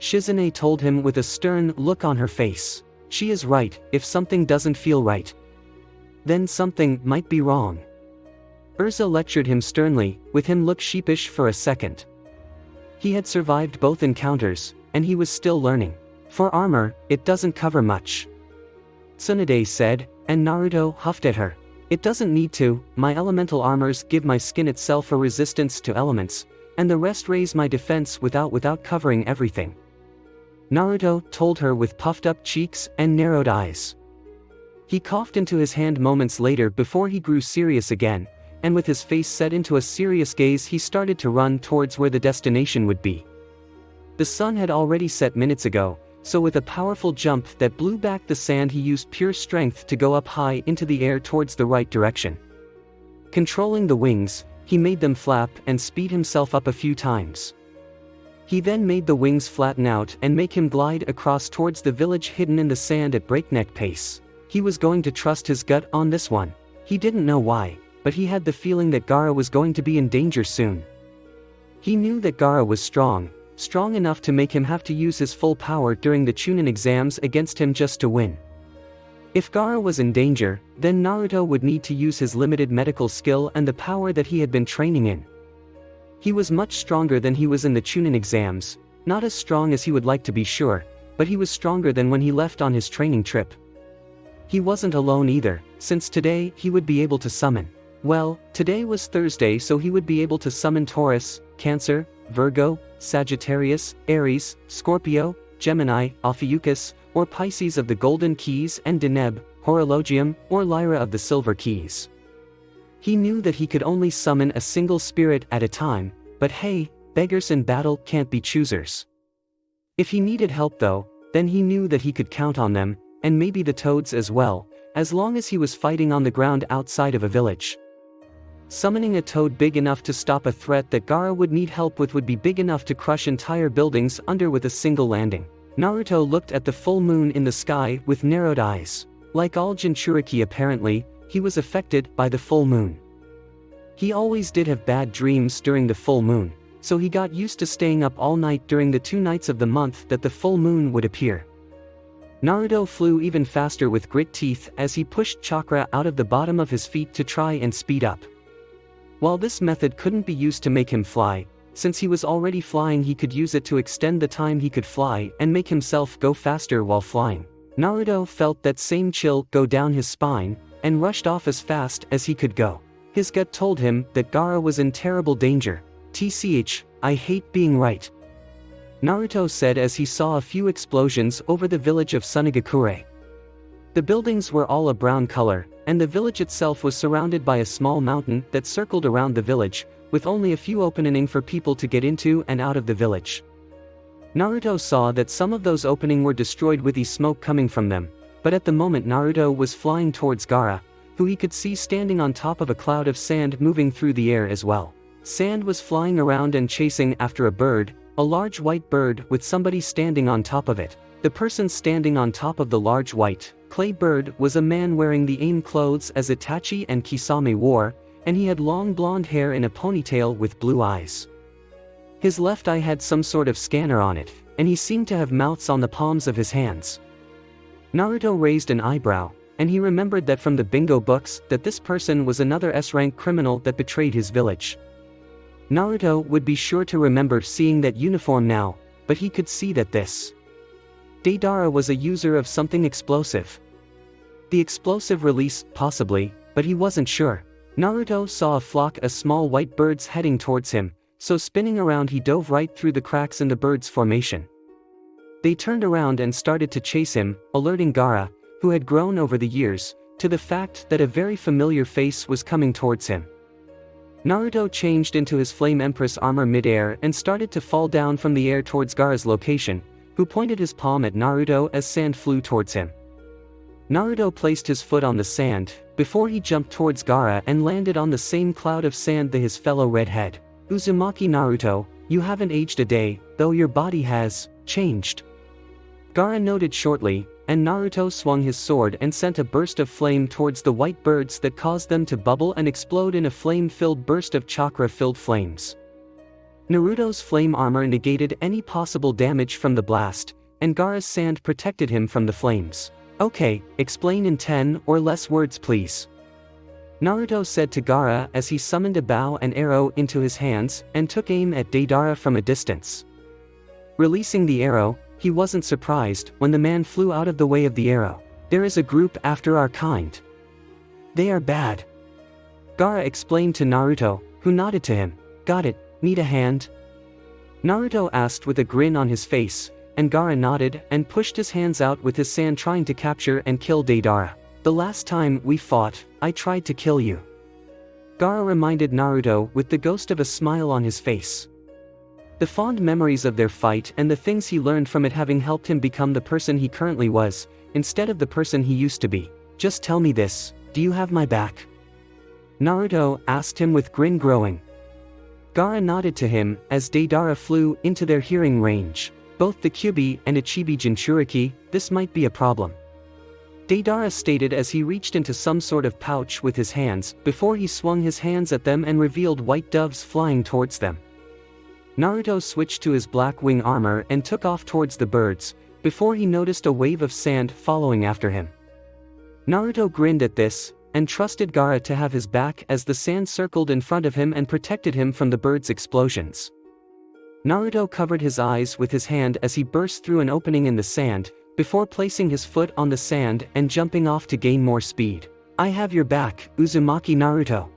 Speaker 1: Shizune told him with a stern look on her face. She is right, if something doesn't feel right, then something might be wrong. Urza lectured him sternly, with him look sheepish for a second. He had survived both encounters, and he was still learning. For armor, it doesn't cover much, Tsunade said, and Naruto huffed at her. It doesn't need to, my elemental armors give my skin itself a resistance to elements, and the rest raise my defense without covering everything. Naruto told her with puffed up cheeks and narrowed eyes. He coughed into his hand moments later before he grew serious again, and with his face set into a serious gaze he started to run towards where the destination would be. The sun had already set minutes ago, so with a powerful jump that blew back the sand he used pure strength to go up high into the air towards the right direction. Controlling the wings, he made them flap and speed himself up a few times. He then made the wings flatten out and make him glide across towards the village hidden in the sand at breakneck pace. He was going to trust his gut on this one. He didn't know why, but he had the feeling that Gaara was going to be in danger soon. He knew that Gaara was strong enough to make him have to use his full power during the Chunin exams against him just to win. If Gaara was in danger, then Naruto would need to use his limited medical skill and the power that he had been training in. He was much stronger than he was in the Chunin exams, not as strong as he would like to be sure, but he was stronger than when he left on his training trip. He wasn't alone either, since today he would be able to summon. Well, today was Thursday, so he would be able to summon Taurus, Cancer, Virgo, Sagittarius, Aries, Scorpio, Gemini, Ophiuchus, or Pisces of the Golden Keys and Deneb, Horologium, or Lyra of the Silver Keys. He knew that he could only summon a single spirit at a time, but hey, beggars in battle can't be choosers. If he needed help though, then he knew that he could count on them, and maybe the toads as well, as long as he was fighting on the ground outside of a village. Summoning a toad big enough to stop a threat that Gaara would need help with would be big enough to crush entire buildings under with a single landing. Naruto looked at the full moon in the sky with narrowed eyes. Like all Jinchuriki apparently, he was affected by the full moon. He always did have bad dreams during the full moon, so he got used to staying up all night during the 2 nights of the month that the full moon would appear. Naruto flew even faster with grit teeth as he pushed chakra out of the bottom of his feet to try and speed up. While this method couldn't be used to make him fly, since he was already flying he could use it to extend the time he could fly and make himself go faster while flying. Naruto felt that same chill go down his spine, and rushed off as fast as he could go. His gut told him that Gaara was in terrible danger. "Tch, I hate being right," Naruto said as he saw a few explosions over the village of Sunagakure. The buildings were all a brown color, and the village itself was surrounded by a small mountain that circled around the village, with only a few openings for people to get into and out of the village. Naruto saw that some of those openings were destroyed with the smoke coming from them, but at the moment Naruto was flying towards Gaara, who he could see standing on top of a cloud of sand moving through the air as well. Sand was flying around and chasing after a bird, a large white bird with somebody standing on top of it. The person standing on top of the large white clay bird was a man wearing the same clothes as Itachi and Kisame wore, and he had long blonde hair in a ponytail with blue eyes. His left eye had some sort of scanner on it, and he seemed to have mouths on the palms of his hands. Naruto raised an eyebrow, and he remembered that from the bingo books that this person was another S-rank criminal that betrayed his village. Naruto would be sure to remember seeing that uniform now, but he could see that this Deidara was a user of something explosive. The explosive release, possibly, but he wasn't sure. Naruto saw a flock of small white birds heading towards him, so spinning around he dove right through the cracks in the bird's formation. They turned around and started to chase him, alerting Gaara, who had grown over the years, to the fact that a very familiar face was coming towards him. Naruto changed into his Flame Empress armor mid-air and started to fall down from the air towards Gaara's location, who pointed his palm at Naruto as sand flew towards him. Naruto placed his foot on the sand, before he jumped towards Gaara and landed on the same cloud of sand that his fellow redhead. "Uzumaki Naruto, you haven't aged a day, though your body has changed," Gaara noted shortly, and Naruto swung his sword and sent a burst of flame towards the white birds that caused them to bubble and explode in a flame-filled burst of chakra-filled flames. Naruto's flame armor negated any possible damage from the blast, and Gaara's sand protected him from the flames. Okay, explain in 10 or less words please. Naruto said to Gaara as he summoned a bow and arrow into his hands and took aim at Deidara from a distance. Releasing the arrow, he wasn't surprised when the man flew out of the way of the arrow. There is a group after our kind. They are bad. Gaara explained to Naruto, who nodded to him. Got it, need a hand? Naruto asked with a grin on his face, and Gaara nodded and pushed his hands out with his sand trying to capture and kill Deidara. The last time we fought, I tried to kill you. Gaara reminded Naruto with the ghost of a smile on his face. The fond memories of their fight and the things he learned from it having helped him become the person he currently was, instead of the person he used to be. Just tell me this, do you have my back? Naruto asked him with grin growing. Gaara nodded to him as Deidara flew into their hearing range. Both the Kyuubi and Ichibi Jinchuriki, this might be a problem. Deidara stated as he reached into some sort of pouch with his hands, before he swung his hands at them and revealed white doves flying towards them. Naruto switched to his black wing armor and took off towards the birds, before he noticed a wave of sand following after him. Naruto grinned at this, and trusted Gaara to have his back as the sand circled in front of him and protected him from the birds' explosions. Naruto covered his eyes with his hand as he burst through an opening in the sand, before placing his foot on the sand and jumping off to gain more speed. I have your back, Uzumaki Naruto.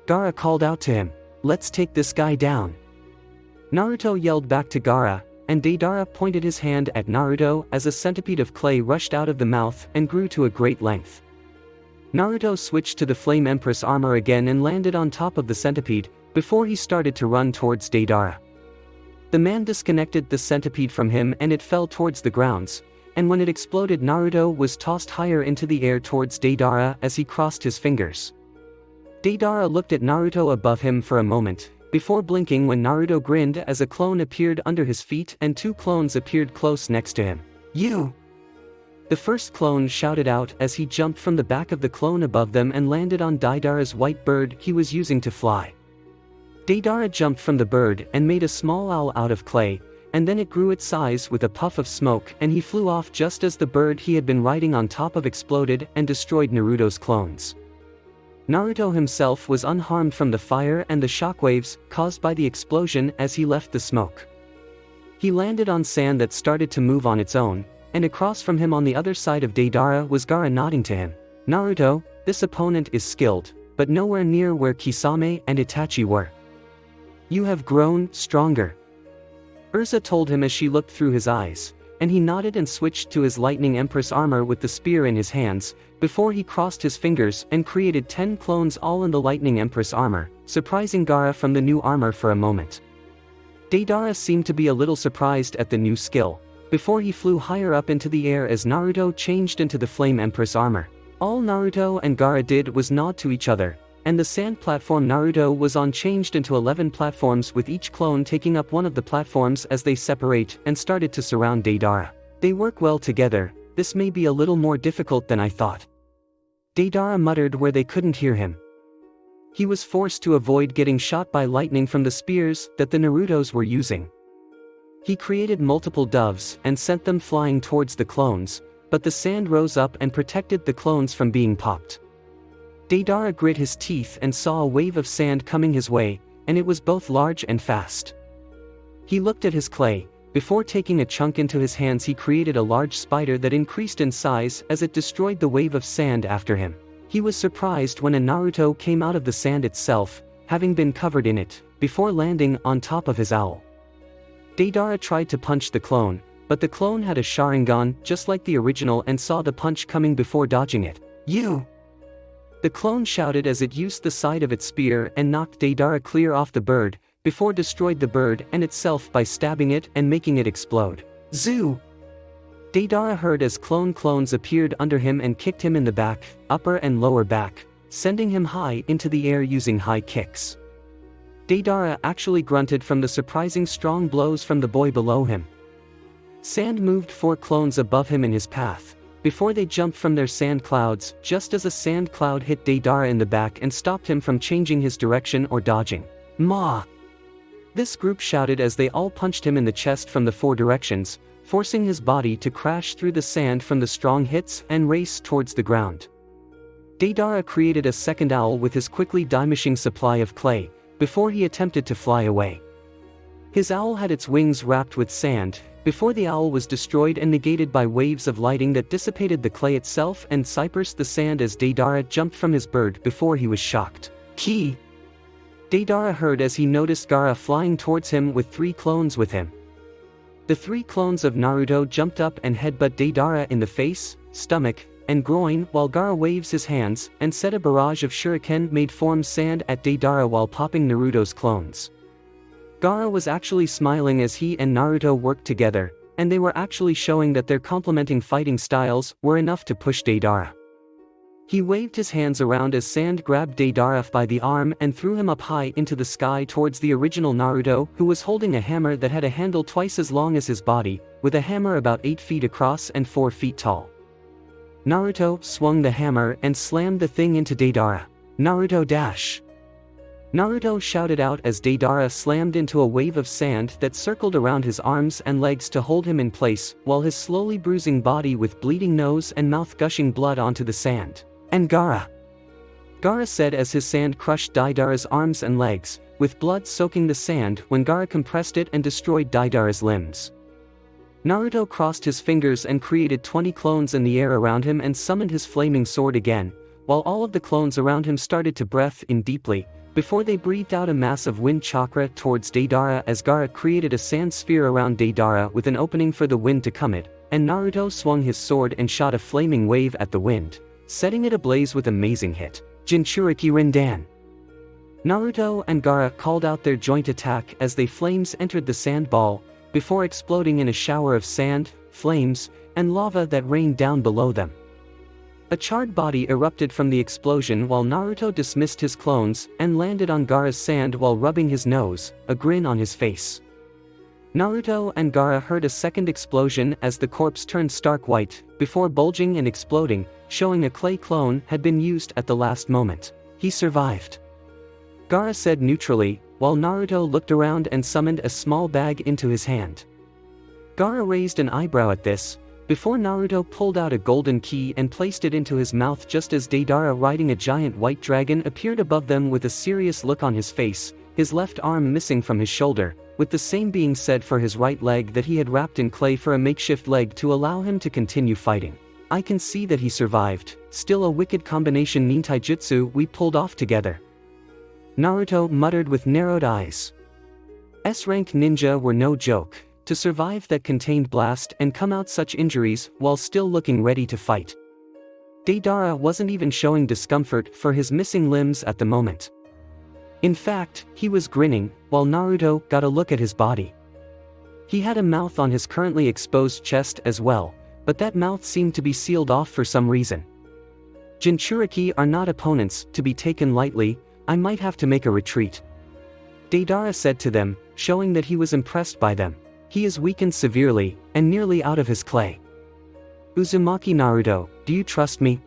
Speaker 1: Gaara called out to him. Let's take this guy down. Naruto yelled back to Gaara, and Deidara pointed his hand at Naruto as a centipede of clay rushed out of the mouth and grew to a great length. Naruto switched to the Flame Empress armor again and landed on top of the centipede, before he started to run towards Deidara. The man disconnected the centipede from him and it fell towards the grounds, and when it exploded Naruto was tossed higher into the air towards Deidara as he crossed his fingers. Deidara looked at Naruto above him for a moment, before blinking when Naruto grinned as a clone appeared under his feet and two clones appeared close next to him. You! The first clone shouted out as he jumped from the back of the clone above them and landed on Deidara's white bird he was using to fly. Deidara jumped from the bird and made a small owl out of clay, and then it grew its size with a puff of smoke and he flew off just as the bird he had been riding on top of exploded and destroyed Naruto's clones. Naruto himself was unharmed from the fire and the shockwaves caused by the explosion as he left the smoke. He landed on sand that started to move on its own, and across from him on the other side of Deidara was Gaara nodding to him. Naruto, this opponent is skilled, but nowhere near where Kisame and Itachi were. You have grown stronger. Urza told him as she looked through his eyes, and he nodded and switched to his Lightning Empress armor with the spear in his hands, before he crossed his fingers and created 10 clones all in the Lightning Empress armor, surprising Gaara from the new armor for a moment. Deidara seemed to be a little surprised at the new skill, before he flew higher up into the air as Naruto changed into the Flame Empress armor. All Naruto and Gaara did was nod to each other, and the sand platform Naruto was on changed into 11 platforms with each clone taking up one of the platforms as they separate and started to surround Deidara. They work well together, this may be a little more difficult than I thought. Deidara muttered where they couldn't hear him. He was forced to avoid getting shot by lightning from the spears that the Narutos were using. He created multiple doves and sent them flying towards the clones, but the sand rose up and protected the clones from being popped. Deidara grit his teeth and saw a wave of sand coming his way, and it was both large and fast. He looked at his clay. Before taking a chunk into his hands he created a large spider that increased in size as it destroyed the wave of sand after him. He was surprised when a Naruto came out of the sand itself, having been covered in it, before landing on top of his owl. Deidara tried to punch the clone, but the clone had a Sharingan just like the original and saw the punch coming before dodging it. You! The clone shouted as it used the side of its spear and knocked Deidara clear off the bird, before destroyed the bird and itself by stabbing it and making it explode. Zoo! Deidara heard as clones appeared under him and kicked him in the back, upper and lower back, sending him high into the air using high kicks. Deidara actually grunted from the surprising strong blows from the boy below him. Sand moved 4 clones above him in his path, before they jumped from their sand clouds just as a sand cloud hit Deidara in the back and stopped him from changing his direction or dodging. Ma! This group shouted as they all punched him in the chest from the 4 directions, forcing his body to crash through the sand from the strong hits and race towards the ground. Deidara created a second owl with his quickly diminishing supply of clay, before he attempted to fly away. His owl had its wings wrapped with sand, before the owl was destroyed and negated by waves of lighting that dissipated the clay itself and cypressed the sand as Deidara jumped from his bird before he was shocked. Ki! Deidara heard as he noticed Gaara flying towards him with 3 clones with him. The 3 clones of Naruto jumped up and headbutt Deidara in the face, stomach, and groin while Gaara waves his hands and set a barrage of shuriken made form sand at Deidara while popping Naruto's clones. Gaara was actually smiling as he and Naruto worked together, and they were actually showing that their complementing fighting styles were enough to push Deidara. He waved his hands around as sand grabbed Deidara by the arm and threw him up high into the sky towards the original Naruto, who was holding a hammer that had a handle twice as long as his body, with a hammer about 8 feet across and 4 feet tall. Naruto swung the hammer and slammed the thing into Deidara. Naruto dash! Naruto shouted out as Deidara slammed into a wave of sand that circled around his arms and legs to hold him in place, while his slowly bruising body with bleeding nose and mouth gushing blood onto the sand. And Gaara! Gaara said as his sand crushed Deidara's arms and legs, with blood soaking the sand when Gaara compressed it and destroyed Deidara's limbs. Naruto crossed his fingers and created 20 clones in the air around him and summoned his flaming sword again, while all of the clones around him started to breathe in deeply, before they breathed out a mass of wind chakra towards Deidara as Gaara created a sand sphere around Deidara with an opening for the wind to come it, and Naruto swung his sword and shot a flaming wave at the wind, setting it ablaze with amazing hit. Jinchuriki Rindan. Naruto and Gaara called out their joint attack as they flames entered the sand ball, before exploding in a shower of sand, flames, and lava that rained down below them. A charred body erupted from the explosion while Naruto dismissed his clones and landed on Gaara's sand while rubbing his nose, a grin on his face. Naruto and Gaara heard a second explosion as the corpse turned stark white, before bulging and exploding, showing a clay clone had been used at the last moment. He survived. Gaara said neutrally, while Naruto looked around and summoned a small bag into his hand. Gaara raised an eyebrow at this, before Naruto pulled out a golden key and placed it into his mouth just as Deidara riding a giant white dragon appeared above them with a serious look on his face, his left arm missing from his shoulder, with the same being said for his right leg that he had wrapped in clay for a makeshift leg to allow him to continue fighting. I can see that he survived, still a wicked combination nintaijutsu we pulled off together. Naruto muttered with narrowed eyes. S-rank ninja were no joke. To survive that contained blast and come out such injuries while still looking ready to fight. Deidara wasn't even showing discomfort for his missing limbs at the moment. In fact, he was grinning, while Naruto got a look at his body. He had a mouth on his currently exposed chest as well, but that mouth seemed to be sealed off for some reason. Jinchuriki are not opponents to be taken lightly, I might have to make a retreat. Deidara said to them, showing that he was impressed by them. He is weakened severely, and nearly out of his clay. Uzumaki Naruto, do you trust me?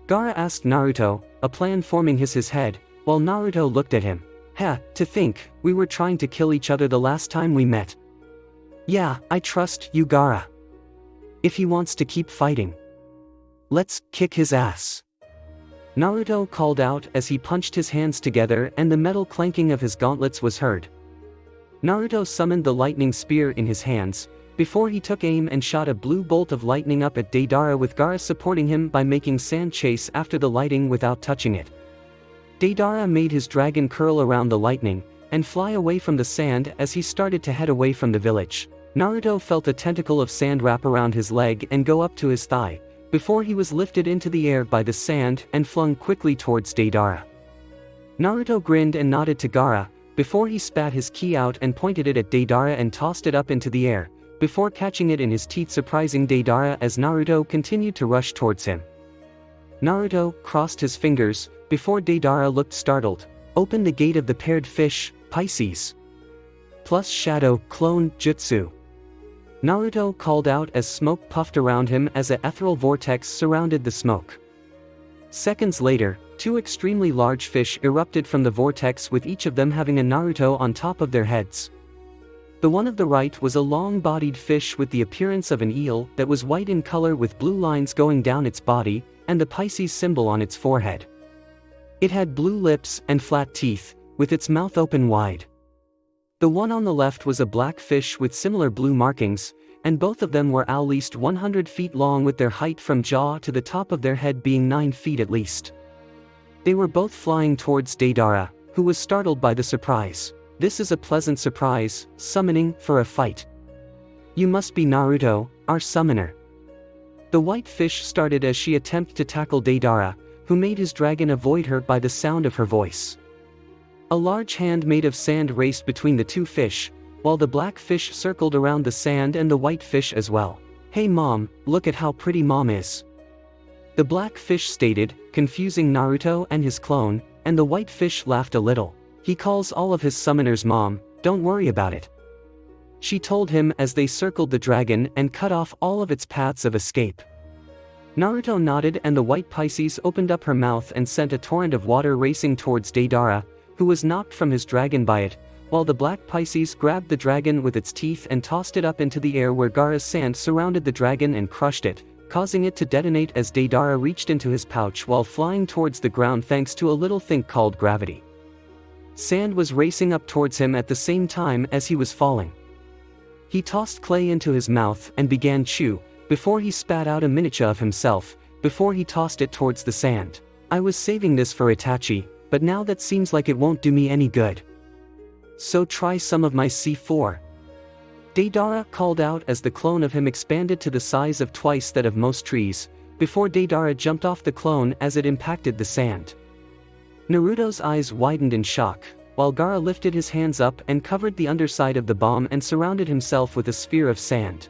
Speaker 1: Gaara asked Naruto, a plan forming his head, while Naruto looked at him. To think, we were trying to kill each other the last time we met. Yeah, I trust you Gaara. If he wants to keep fighting. Let's kick his ass. Naruto called out as he punched his hands together and the metal clanking of his gauntlets was heard. Naruto summoned the lightning spear in his hands, before he took aim and shot a blue bolt of lightning up at Deidara with Gaara supporting him by making sand chase after the lighting without touching it. Deidara made his dragon curl around the lightning, and fly away from the sand as he started to head away from the village. Naruto felt a tentacle of sand wrap around his leg and go up to his thigh, before he was lifted into the air by the sand and flung quickly towards Deidara. Naruto grinned and nodded to Gaara, before he spat his ki out and pointed it at Deidara and tossed it up into the air, before catching it in his teeth surprising Deidara as Naruto continued to rush towards him. Naruto crossed his fingers, before Deidara looked startled, opened the gate of the paired fish, Pisces. Plus shadow, clone, jutsu. Naruto called out as smoke puffed around him as an ethereal vortex surrounded the smoke. Seconds later, Two extremely large fish erupted from the vortex, with each of them having a Naruto on top of their heads. The one of the right was a long-bodied fish with the appearance of an eel that was white in color with blue lines going down its body, and the Pisces symbol on its forehead. It had blue lips and flat teeth, with its mouth open wide. The one on the left was a black fish with similar blue markings, and both of them were at least 100 feet long, with their height from jaw to the top of their head being 9 feet at least. They were both flying towards Deidara, who was startled by the surprise. "This is a pleasant surprise, summoning for a fight. You must be Naruto, our summoner." The white fish started as she attempted to tackle Deidara, who made his dragon avoid her by the sound of her voice. A large hand made of sand raced between the two fish, while the black fish circled around the sand and the white fish as well. "Hey mom, look at how pretty mom is," the black fish stated, confusing Naruto and his clone, and the white fish laughed a little. "He calls all of his summoners mom, don't worry about it," she told him as they circled the dragon and cut off all of its paths of escape. Naruto nodded, and the white Pisces opened up her mouth and sent a torrent of water racing towards Deidara, who was knocked from his dragon by it, while the black Pisces grabbed the dragon with its teeth and tossed it up into the air, where Gaara's sand surrounded the dragon and crushed it, causing it to detonate as Deidara reached into his pouch while flying towards the ground thanks to a little thing called gravity. Sand was racing up towards him at the same time as he was falling. He tossed clay into his mouth and began chew, before he spat out a miniature of himself, before he tossed it towards the sand. "I was saving this for Itachi, but now that seems like it won't do me any good. So try some of my C4. Deidara called out as the clone of him expanded to the size of twice that of most trees, before Deidara jumped off the clone as it impacted the sand. Naruto's eyes widened in shock, while Gaara lifted his hands up and covered the underside of the bomb and surrounded himself with a sphere of sand.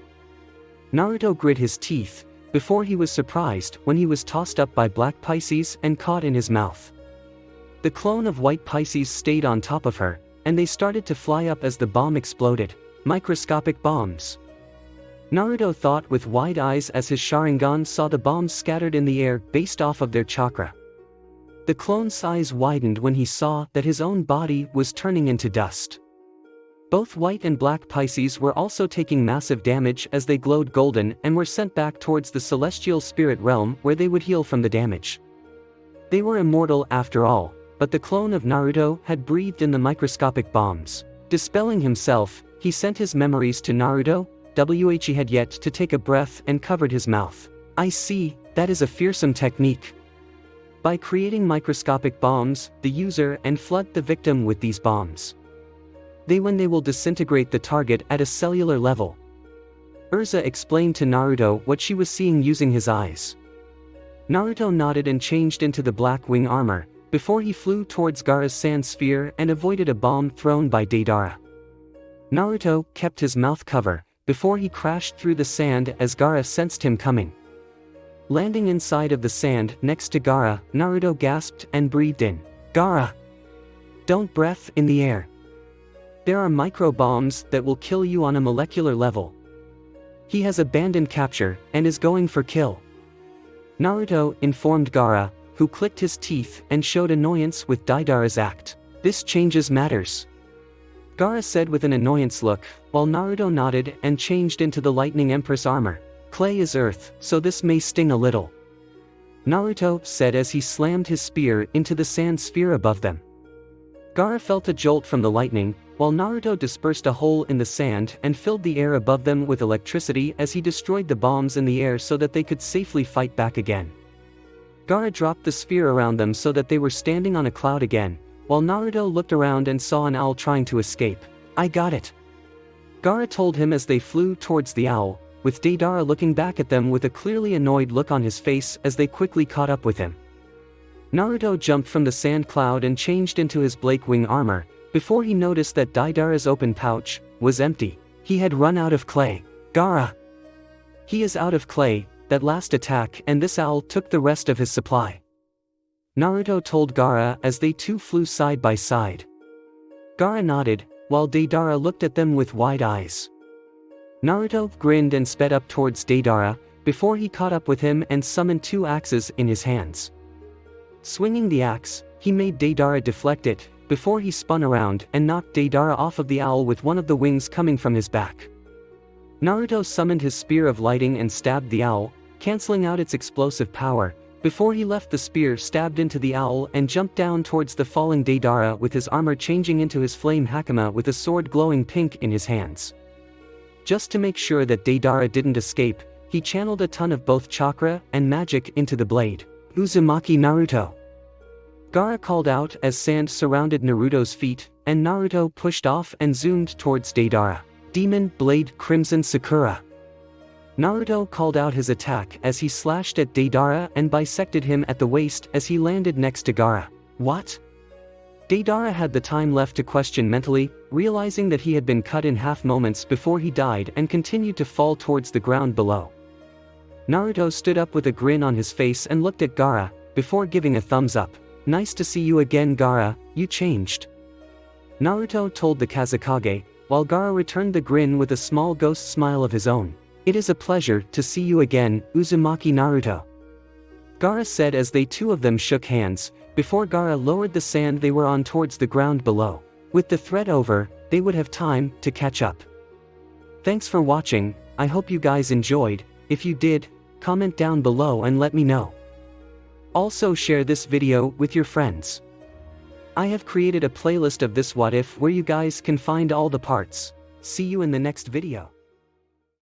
Speaker 1: Naruto grit his teeth, before he was surprised when he was tossed up by black Pisces and caught in his mouth. The clone of white Pisces stayed on top of her, and they started to fly up as the bomb exploded. Microscopic bombs. Naruto thought with wide eyes as his Sharingan saw the bombs scattered in the air based off of their chakra. The clone's eyes widened when he saw that his own body was turning into dust. Both white and black Pisces were also taking massive damage as they glowed golden and were sent back towards the celestial spirit realm, where they would heal from the damage. They were immortal after all, but the clone of Naruto had breathed in the microscopic bombs. Dispelling himself, he sent his memories to Naruto. He had yet to take a breath and covered his mouth. "I see, that is a fearsome technique." By creating microscopic bombs, the user and flood the victim with these bombs. They will disintegrate the target at a cellular level. Urza explained to Naruto what she was seeing using his eyes. Naruto nodded and changed into the black wing armor, before he flew towards Gaara's sand sphere and avoided a bomb thrown by Deidara. Naruto kept his mouth cover, before he crashed through the sand as Gaara sensed him coming. Landing inside of the sand next to Gaara, Naruto gasped and breathed in. "Gaara! Don't breath in the air. There are micro-bombs that will kill you on a molecular level." He has abandoned capture, and is going for kill. Naruto informed Gaara, who clicked his teeth and showed annoyance with Deidara's act. "This changes matters," Gaara said with an annoyance look, while Naruto nodded and changed into the Lightning Empress armor. "Clay is earth, so this may sting a little," Naruto said as he slammed his spear into the sand sphere above them. Gaara felt a jolt from the lightning, while Naruto dispersed a hole in the sand and filled the air above them with electricity as he destroyed the bombs in the air so that they could safely fight back again. Gaara dropped the sphere around them so that they were standing on a cloud again, while Naruto looked around and saw an owl trying to escape. "I got it," Gaara told him as they flew towards the owl, with Deidara looking back at them with a clearly annoyed look on his face as they quickly caught up with him. Naruto jumped from the sand cloud and changed into his Blake Wing armor, before he noticed that Deidara's open pouch was empty. He had run out of clay. "Gaara! He is out of clay, that last attack, and this owl took the rest of his supply," Naruto told Gaara as they two flew side by side. Gaara nodded, while Deidara looked at them with wide eyes. Naruto grinned and sped up towards Deidara, before he caught up with him and summoned two axes in his hands. Swinging the axe, he made Deidara deflect it, before he spun around and knocked Deidara off of the owl with one of the wings coming from his back. Naruto summoned his spear of lighting and stabbed the owl, cancelling out its explosive power, before he left the spear stabbed into the owl and jumped down towards the falling Deidara with his armor changing into his flame hakama with a sword glowing pink in his hands. Just to make sure that Deidara didn't escape, he channeled a ton of both chakra and magic into the blade. Uzumaki Naruto. Gaara called out as sand surrounded Naruto's feet, and Naruto pushed off and zoomed towards Deidara. Demon Blade Crimson Sakura. Naruto called out his attack as he slashed at Deidara and bisected him at the waist as he landed next to Gaara. What? Deidara had the time left to question mentally, realizing that he had been cut in half moments before he died and continued to fall towards the ground below. Naruto stood up with a grin on his face and looked at Gaara, before giving a thumbs up. Nice to see you again, Gaara, you changed. Naruto told the Kazekage, while Gaara returned the grin with a small ghost smile of his own. It is a pleasure to see you again, Uzumaki Naruto. Gaara said as they two of them shook hands, before Gaara lowered the sand they were on towards the ground below. With the threat over, they would have time to catch up. Thanks for watching, I hope you guys enjoyed. If you did, comment down below and let me know. Also share this video with your friends. I have created a playlist of this what if where you guys can find all the parts. See you in the next video.